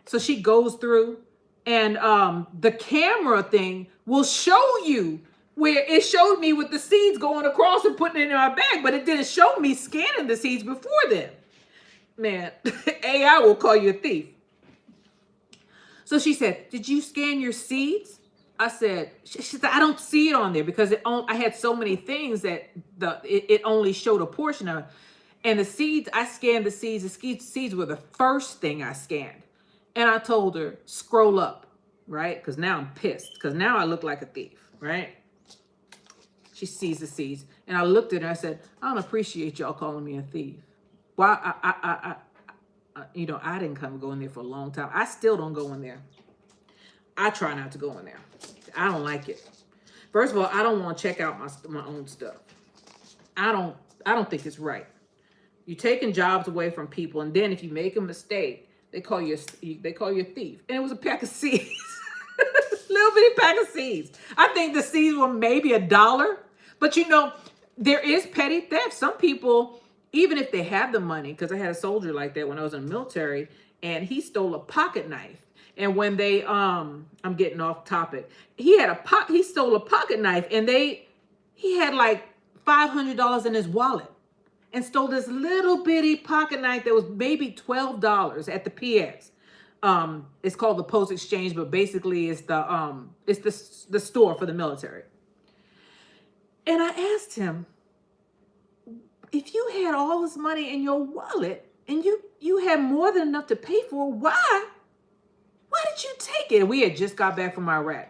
So she goes through, and the camera thing will show you where it showed me with the seeds going across and putting it in my bag, but it didn't show me scanning the seeds before then. Man, AI will call you a thief. So she said, did you scan your seeds? I said, she said, I don't see it on there, because I had so many things that it only showed a portion of it. And the seeds, I scanned the seeds. The seeds were the first thing I scanned. And I told her, scroll up, right? Because now I'm pissed, because now I look like a thief, right? She sees the seeds. And I looked at her and I said, I don't appreciate y'all calling me a thief. Well, I didn't go in there for a long time. I still don't go in there. I try not to go in there. I don't like it. First of all, I don't want to check out my own stuff. I don't think it's right. You're taking jobs away from people, and then if you make a mistake, they call you a thief. And it was a pack of seeds. Little bitty pack of seeds. I think the seeds were maybe $1, but there is petty theft. Some people, even if they have the money, because I had a soldier like that when I was in the military, and he stole a pocket knife. And when they, I'm getting off topic. He stole a pocket knife, and he had like $500 in his wallet, and stole this little bitty pocket knife that was maybe $12 at the PX. It's called the Post Exchange, but basically it's the store for the military. And I asked him, if you had all this money in your wallet and you had more than enough to pay for, why did you take it? And we had just got back from Iraq.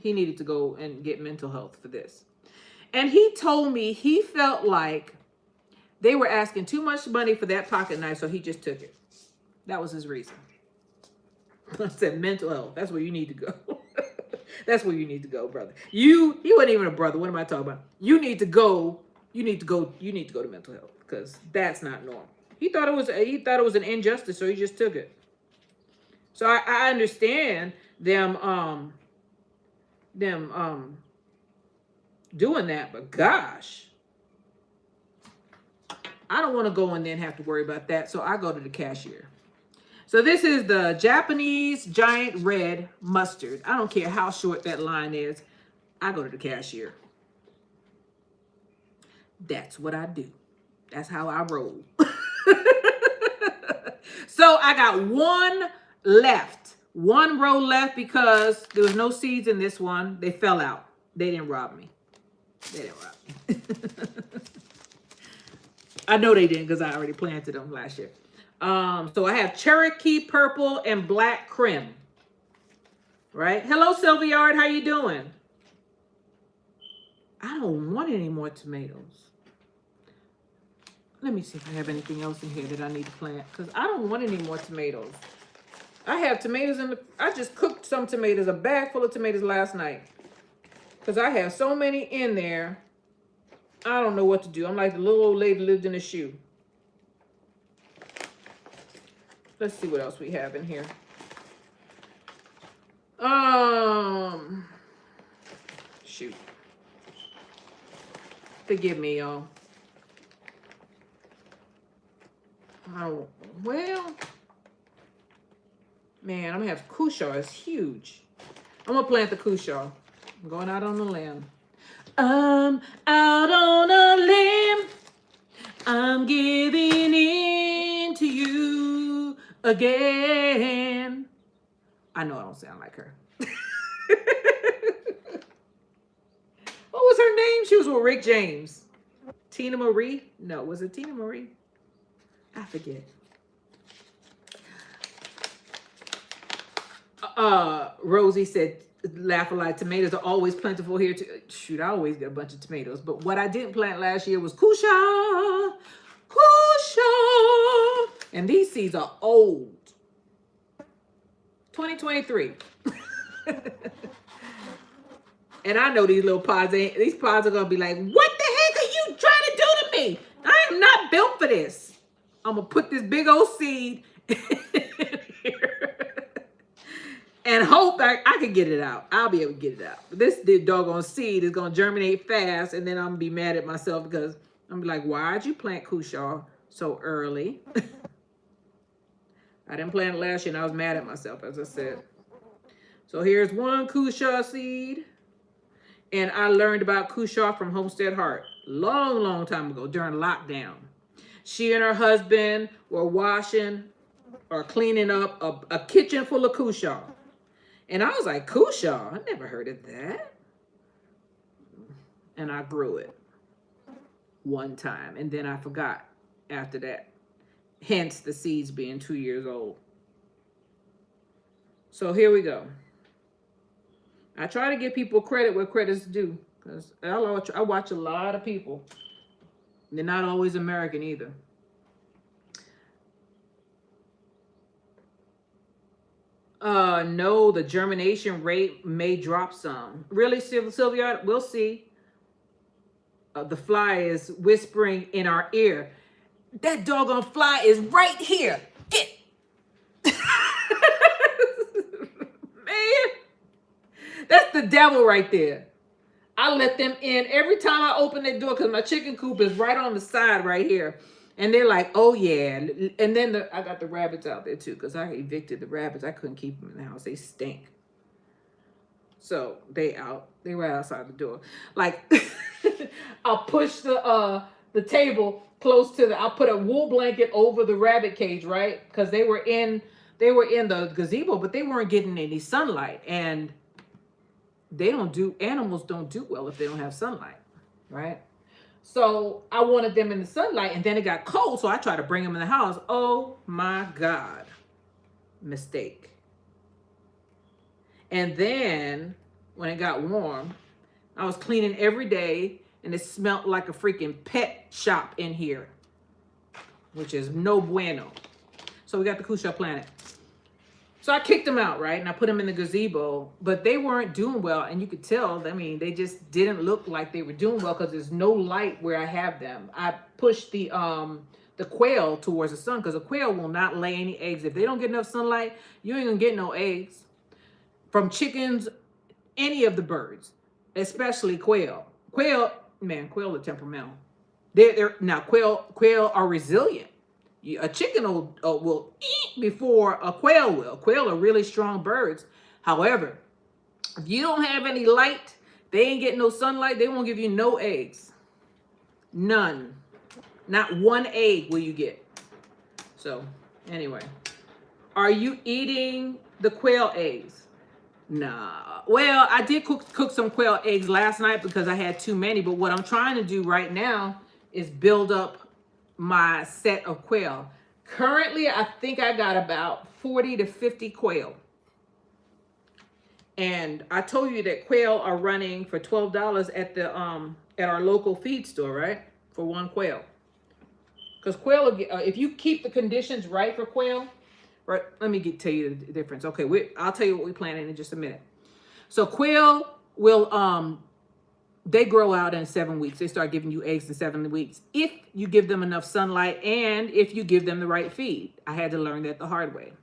He needed to go and get mental health for this. And he told me he felt like they were asking too much money for that pocket knife, so he just took it. That was his reason. I said, mental health. That's where you need to go. That's where you need to go, brother. He wasn't even a brother. What am I talking about? You need to go to mental health, because that's not normal. He thought it was an injustice, so he just took it. So I understand them doing that, but gosh, I don't want to go in there and have to worry about that. So I go to the cashier. So this is the Japanese giant red mustard. I don't care how short that line is. I go to the cashier. That's what I do. That's how I roll. So I got one row left, because there was no seeds in this one. They fell out. They didn't rob me. I know they didn't, because I already planted them last year. So I have Cherokee purple and black crim. Right? Hello, Sylviard. How you doing? I don't want any more tomatoes. Let me see if I have anything else in here that I need to plant, because I don't want any more tomatoes. I have tomatoes I just cooked some tomatoes, a bag full of tomatoes last night, because I have so many in there. I don't know what to do. I'm like the little old lady lived in a shoe. Let's see what else we have in here. Shoot. Forgive me, y'all. Oh, well, man, I'm gonna have Kusha. It's huge. I'm gonna plant the Kusha. I'm going out on a limb. I'm out on a limb. I'm giving in to you again. I know I don't sound like her. What was her name? She was with Rick James. Tina Marie? No, was it Tina Marie? I forget. Rosie said, laugh a lot. Tomatoes are always plentiful here too. Shoot, I always get a bunch of tomatoes. But what I didn't plant last year was Kusha. And these seeds are old. 2023. And I know these little pods are gonna be like, what the heck are you trying to do to me? I am not built for this. I'm gonna put this big old seed in here and hope I can get it out. I'll be able to get it out. This doggone seed is gonna germinate fast, and then I'm gonna be mad at myself, because I'm gonna be like, why'd you plant Kusha so early? I didn't plant it last year, and I was mad at myself, as I said. So here's one Kusha seed. And I learned about Kusha from Homestead Heart long time ago during lockdown. She and her husband were washing or cleaning up a kitchen full of Kusha. And I was like, Kusha? I never heard of that. And I grew it one time. And then I forgot after that. Hence the seeds being 2 years old. So here we go. I try to give people credit where credit's due, because I watch a lot of people. They're not always American either. No, the germination rate may drop some. Really, Sylvia? We'll see. The fly is whispering in our ear. That doggone fly is right here. Get. Man. That's the devil right there. I let them in every time I open that door, because my chicken coop is right on the side right here. And they're like, oh yeah. And then I got the rabbits out there too, because I evicted the rabbits. I couldn't keep them in the house. They stink. So they out. They right outside the door. Like I'll push the table close to I'll put a wool blanket over the rabbit cage, right? Because they were in the gazebo, but they weren't getting any sunlight. And animals don't do well if they don't have sunlight, right? So I wanted them in the sunlight, and then it got cold, so I tried to bring them in the house. Oh my God. Mistake. And then when it got warm, I was cleaning every day, and it smelled like a freaking pet shop in here, which is no bueno. So we got the Kusha planet. So I kicked them out, right? And I put them in the gazebo, but they weren't doing well. And you could tell, I mean, they just didn't look like they were doing well because there's no light where I have them. I pushed the quail towards the sun because the quail will not lay any eggs. If they don't get enough sunlight, you ain't gonna get no eggs from chickens, any of the birds, especially quail. Quail are temperamental. Now quail are resilient. A chicken will eat before a quail will. Quail are really strong birds. However, if you don't have any light, they ain't getting no sunlight, they won't give you no eggs. None. Not one egg will you get. So, anyway. Are you eating the quail eggs? Nah. Well, I did cook some quail eggs last night because I had too many. But what I'm trying to do right now is build up my set of quail. Currently, I think I got about 40 to 50 quail. And I told you that quail are running for $12 at the at our local feed store, right? For one quail. Because quail, if you keep the conditions right for quail, right? Let me tell you the difference. Okay, I'll tell you what we planted in just a minute. So quail will they grow out in 7 weeks. They start giving you eggs in 7 weeks if you give them enough sunlight and if you give them the right feed. I had to learn that the hard way.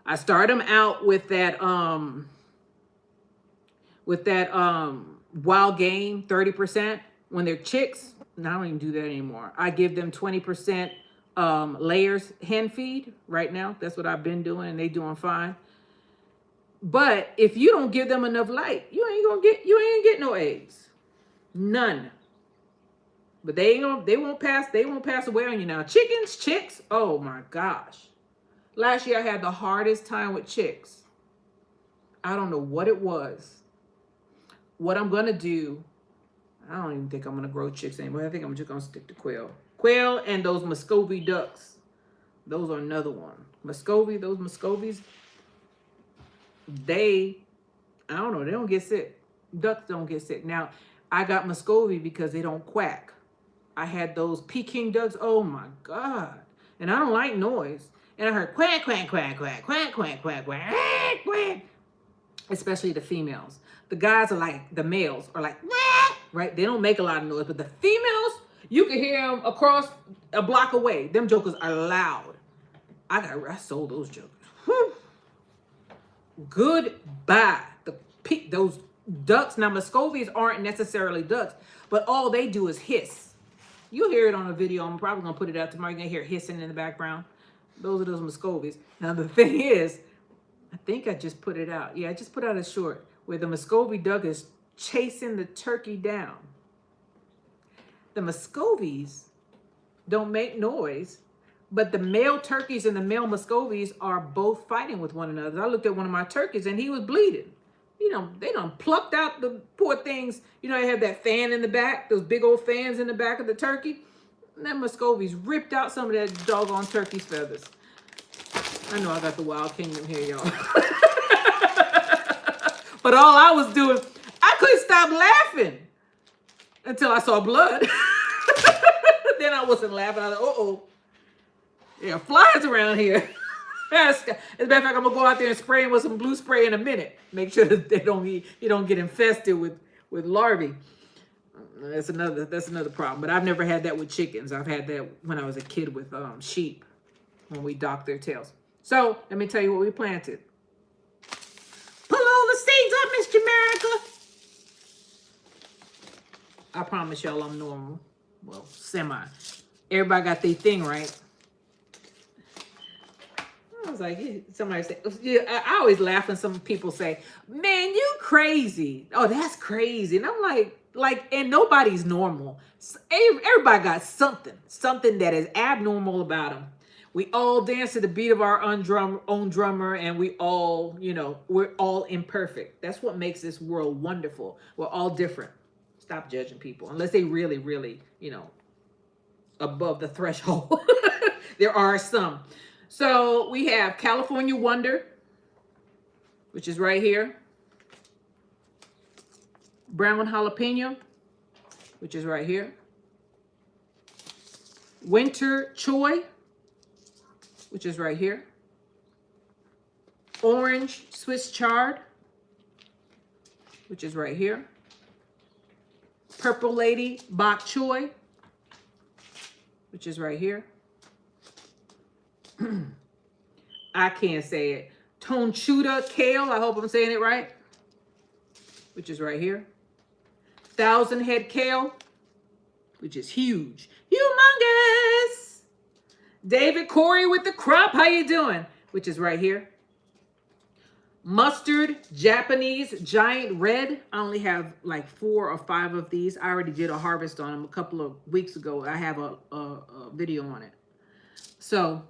I start them out with that wild game 30%. When they're chicks, I don't even do that anymore. I give them 20% layers hen feed right now. That's what I've been doing, and they doing fine. But if you don't give them enough light, you ain't get no eggs. None. But they won't pass away on you now. Chicks, oh my gosh. Last year I had the hardest time with chicks. I don't know what it was. What I'm gonna do, I don't even think I'm gonna grow chicks anymore. I think I'm just gonna stick to quail. Quail and those Muscovy ducks. Those are another one. Those Muscovies, I don't know, they don't get sick. Ducks don't get sick. Now, I got Muscovy because they don't quack. I had those Peking ducks. Oh my God. And I don't like noise. And I heard quack, quack, quack, quack, quack, quack, quack, quack, quack. Especially the females. The guys are like, the males are like, right? They don't make a lot of noise. But the females, you can hear them across a block away. Them jokers are loud. I sold those jokers. Whew. Goodbye. Those ducks. Now, Muscovies aren't necessarily ducks, but all they do is hiss. You'll hear it on a video. I'm probably going to put it out tomorrow. You're going to hear hissing in the background. Those are those Muscovies. Now, the thing is, I think I just put it out. Yeah, I just put out a short where the Muscovy duck is chasing the turkey down. The Muscovies don't make noise, but the male turkeys and the male Muscovies are both fighting with one another. I looked at one of my turkeys and he was bleeding. You know, they done plucked out the poor things. You know, they have that fan in the back, those big old fans in the back of the turkey. And that Muscovies ripped out some of that doggone turkey's feathers. I know I got the Wild Kingdom here, y'all. But all I was doing, I couldn't stop laughing until I saw blood. Then I wasn't laughing. I was like, uh-oh. There are flies around here. As a matter of fact, I'm gonna go out there and spray them with some blue spray in a minute. Make sure that you don't get infested with larvae. That's another problem. But I've never had that with chickens. I've had that when I was a kid with sheep when we docked their tails. So let me tell you what we planted. Pull all the seeds up, Miss Jamerica. I promise y'all I'm normal. Well, semi. Everybody got their thing, right? I was like, somebody said, yeah, I always laugh when some people say, man, you crazy. Oh, that's crazy. And I'm like, and nobody's normal. Everybody got something that is abnormal about them. We all dance to the beat of our own drummer, and we all, we're all imperfect. That's what makes this world wonderful. We're all different. Stop judging people unless they really, really, above the threshold. There are some. So we have California Wonder, which is right here. Brown jalapeno, which is right here. Winter choy, which is right here. Orange Swiss chard, which is right here. Purple Lady bok choy, which is right here. I can't say it. Tonchuda kale, I hope I'm saying it right, which is right here. 1,000 head kale, which is huge. Humongous. David Corey with the crop, how you doing? Which is right here. Mustard Japanese giant red. I only have like 4 or 5 of these. I already did a harvest on them a couple of weeks ago. I have a video on it. So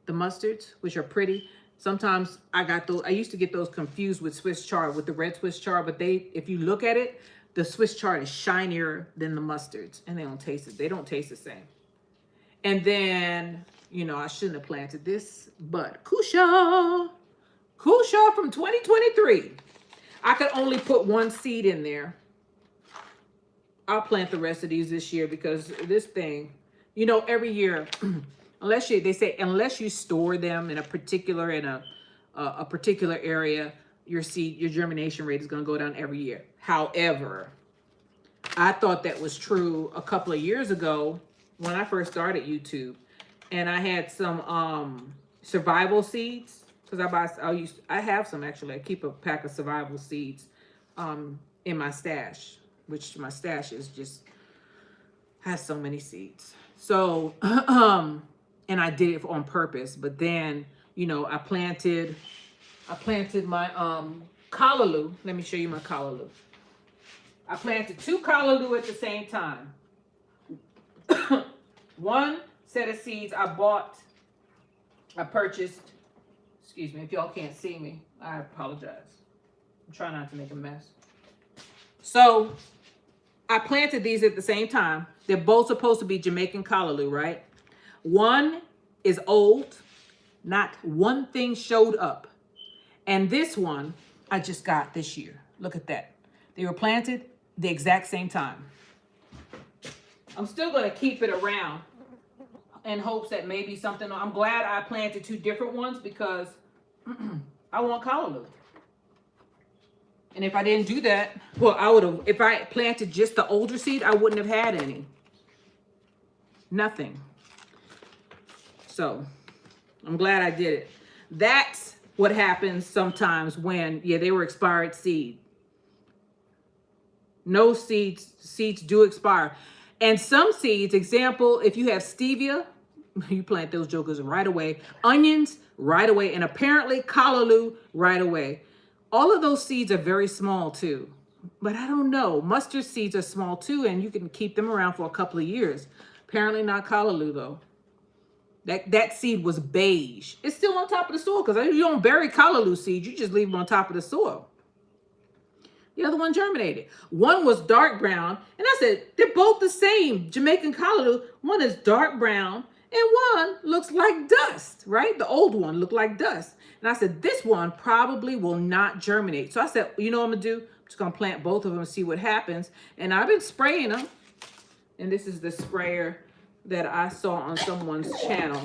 the mustards, which are pretty. Sometimes I got those. I used to get those confused with Swiss chard, with the red Swiss chard. But if you look at it, the Swiss chard is shinier than the mustards, and they don't taste it. They don't taste the same. And then, I shouldn't have planted this, but Kusha from 2023. I could only put 1 seed in there. I'll plant the rest of these this year because this thing, every year. Unless you store them in a particular area, your germination rate is going to go down every year. However, I thought that was true a couple of years ago when I first started YouTube, and I had some survival seeds because I have some actually. I keep a pack of survival seeds in my stash, which my stash is just has so many seeds. So and I did it on purpose. But then, I planted my callaloo. Let me show you my callaloo. I planted 2 callaloo at the same time. One set of seeds I purchased. Excuse me, if y'all can't see me, I apologize. I'm trying not to make a mess. So I planted these at the same time. They're both supposed to be Jamaican callaloo, right? One is old, not one thing showed up. And this one I just got this year. Look at that. They were planted the exact same time. I'm still going to keep it around in hopes that maybe something. I'm glad I planted 2 different ones because I want callaloo. And if I didn't do that, well, I would have, if I planted just the older seed, I wouldn't have had any. Nothing. So I'm glad I did it. That's what happens sometimes when, they were expired seed. No seeds do expire. And some seeds, example, if you have stevia, you plant those jokers right away. Onions, right away. And apparently callaloo, right away. All of those seeds are very small too. But I don't know. Mustard seeds are small too, and you can keep them around for a couple of years. Apparently not callaloo though. That seed was beige. It's still on top of the soil because you don't bury callaloo seeds. You just leave them on top of the soil. The other one germinated. One was dark brown. And I said, they're both the same. Jamaican callaloo. One is dark brown and one looks like dust, right? The old one looked like dust. And I said, this one probably will not germinate. So I said, you know what I'm going to do? I'm just going to plant both of them and see what happens. And I've been spraying them. And this is the sprayer that I saw on someone's channel,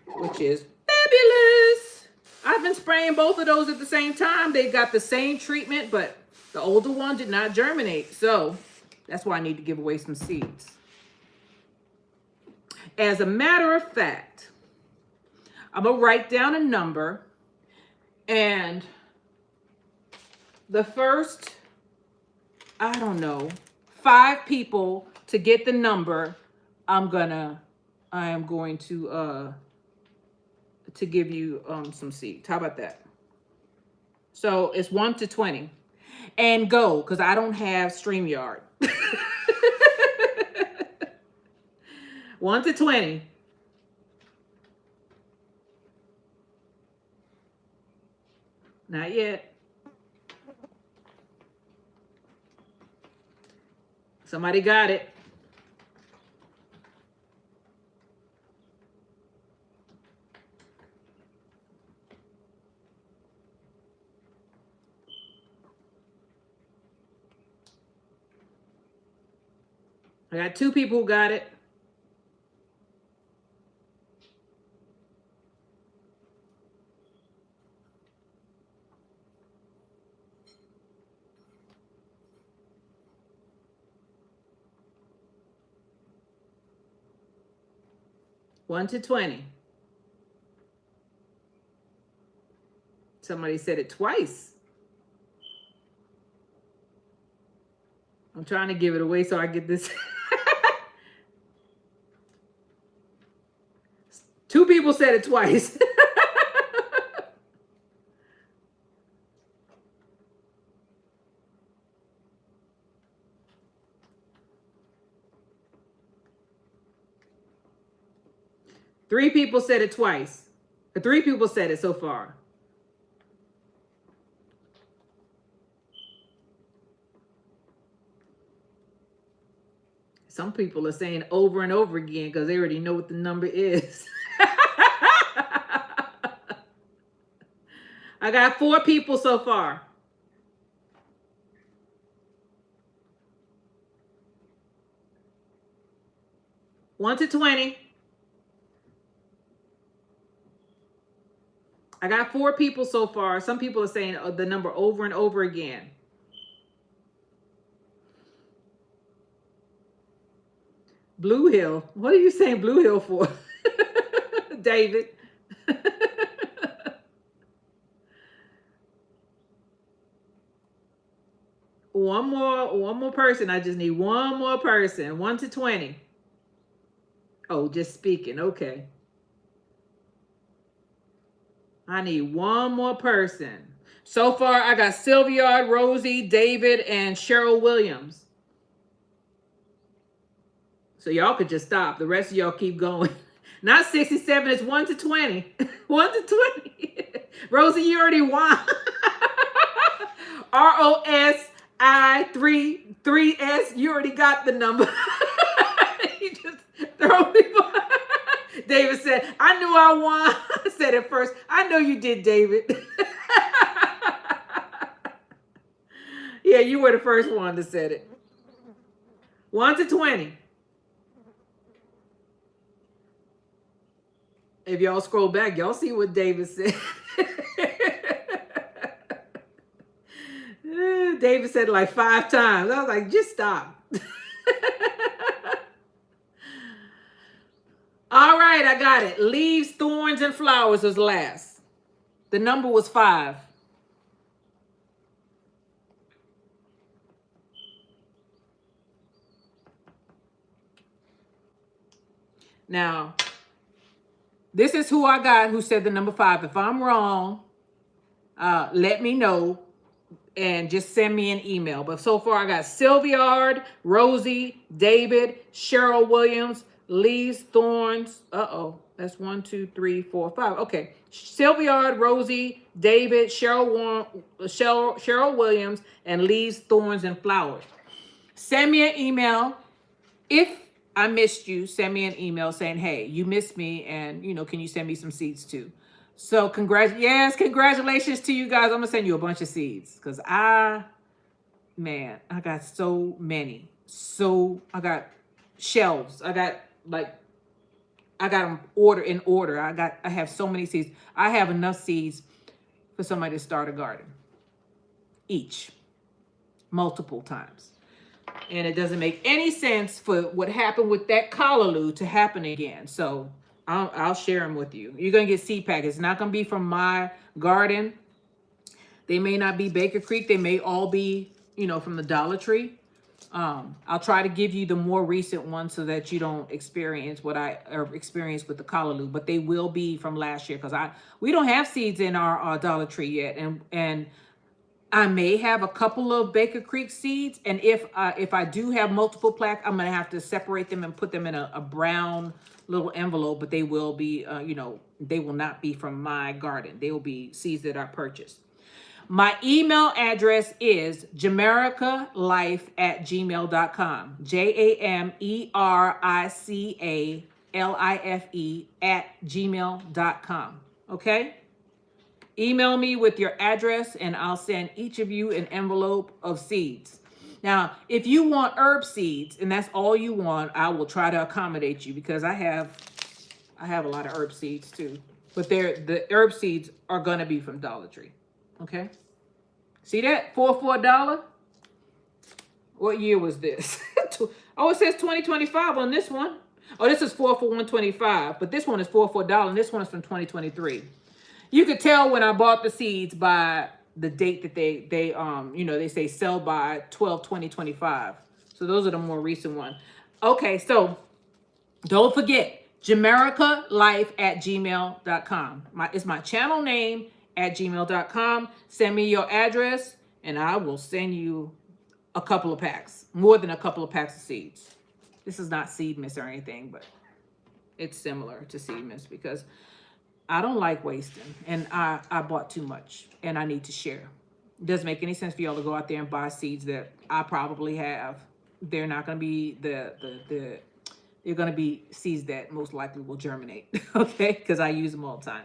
which is fabulous. I've been spraying both of those at the same time. They got the same treatment, but the older one did not germinate. So that's why I need to give away some seeds. As a matter of fact, I'm going to write down a number, and the first, 5 people to get the number I am going to give you some seeds. How about that? So it's 1 to 20. And go, because I don't have StreamYard. 1 to 20. Not yet. Somebody got it. I got 2 people who got it. One to 20. Somebody said it twice. I'm trying to give it away so I get this. 2 people said it twice. Three people said it twice. 3 people said it so far. Some people are saying over and over again because they already know what the number is. I got 4 people so far. One to 20. I got 4 people so far. Some people are saying the number over and over again. Blue Hill. What are you saying Blue Hill for? David. One more person. I just need one more person. 1 to 20. Oh, just speaking. Okay. I need one more person. So far, I got Sylvia, Rosie, David, and Cheryl Williams. So y'all could just stop. The rest of y'all keep going. Not 67, it's 1 to 20. 1 to 20. Rosie, you already won. ROSI 3S, you already got the number. You just throw people. David said, I knew I won. I said it first. I know you did, David. Yeah, you were the first one that said it. 1 to 20. If y'all scroll back, y'all see what David said. David said it like 5 times. I was like, just stop. All right, I got it. Leaves, thorns, and flowers was last. The number was 5. Now, this is who I got who said the number 5. If I'm wrong, let me know and just send me an email. But so far, I got Sylviard, Rosie, David, Cheryl Williams, Leaves, Thorns. That's 1, 2, 3, 4, 5. Okay. Sylviard, Rosie, David, Cheryl Williams, and Leaves, Thorns, and Flowers. Send me an email. If I missed you, send me an email saying, hey, you missed me, and, can you send me some seeds too? So congratulations to you guys. I'm going to send you a bunch of seeds because I got so many. I got shelves. I got them in order. I have so many seeds. I have enough seeds for somebody to start a garden. Each. Multiple times. And it doesn't make any sense for what happened with that callaloo to happen again. So I'll share them with you. You're going to get seed packets. It's not going to be from my garden. They may not be Baker Creek. They may all be, from the Dollar Tree. I'll try to give you the more recent ones so that you don't experience what I experienced with the callaloo, but they will be from last year because we don't have seeds in our Dollar Tree yet, and I may have a couple of Baker Creek seeds, and if I do have multiple plaques, I'm gonna have to separate them and put them in a brown little envelope. But they will be, they will not be from my garden. They will be seeds that I purchased. My email address is jamericalife@gmail.com. JAMERICALIFE@gmail.com. Okay? Email me with your address and I'll send each of you an envelope of seeds. Now, if you want herb seeds and that's all you want, I will try to accommodate you because I have a lot of herb seeds too. But the herb seeds are gonna be from Dollar Tree. Okay? See that? For $1? What year was this? Oh, it says 2025 on this one. Oh, this is 4 for $125, but this one is 4 for $1, and this one is from 2023. You could tell when I bought the seeds by the date that they say sell by 12/20/25. So those are the more recent ones. Okay, so don't forget jamericalife@gmail.com. It's my channel name @gmail.com. Send me your address and I will send you a couple of packs, more than a couple of packs of seeds. This is not Seed Mist or anything, but it's similar to Seed Mist because I don't like wasting, and I bought too much, and I need to share. It doesn't make any sense for y'all to go out there and buy seeds that I probably have. They're not going to be they're going to be seeds that most likely will germinate, okay? Because I use them all the time.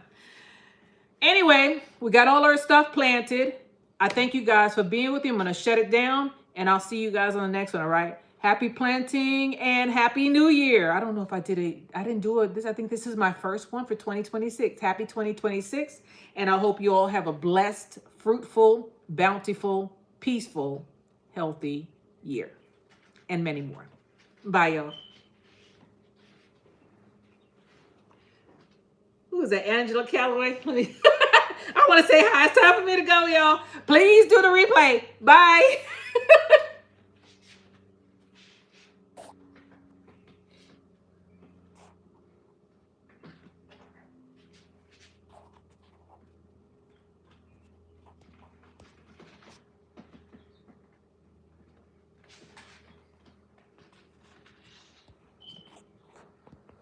Anyway, we got all our stuff planted. I thank you guys for being with me. I'm going to shut it down, and I'll see you guys on the next one, all right? Happy planting and Happy New Year. I don't know if I didn't do it. I think this is my first one for 2026. Happy 2026. And I hope you all have a blessed, fruitful, bountiful, peaceful, healthy year. And many more. Bye, y'all. Who is that? Angela Calloway? I want to say hi. It's time for me to go, y'all. Please do the replay. Bye.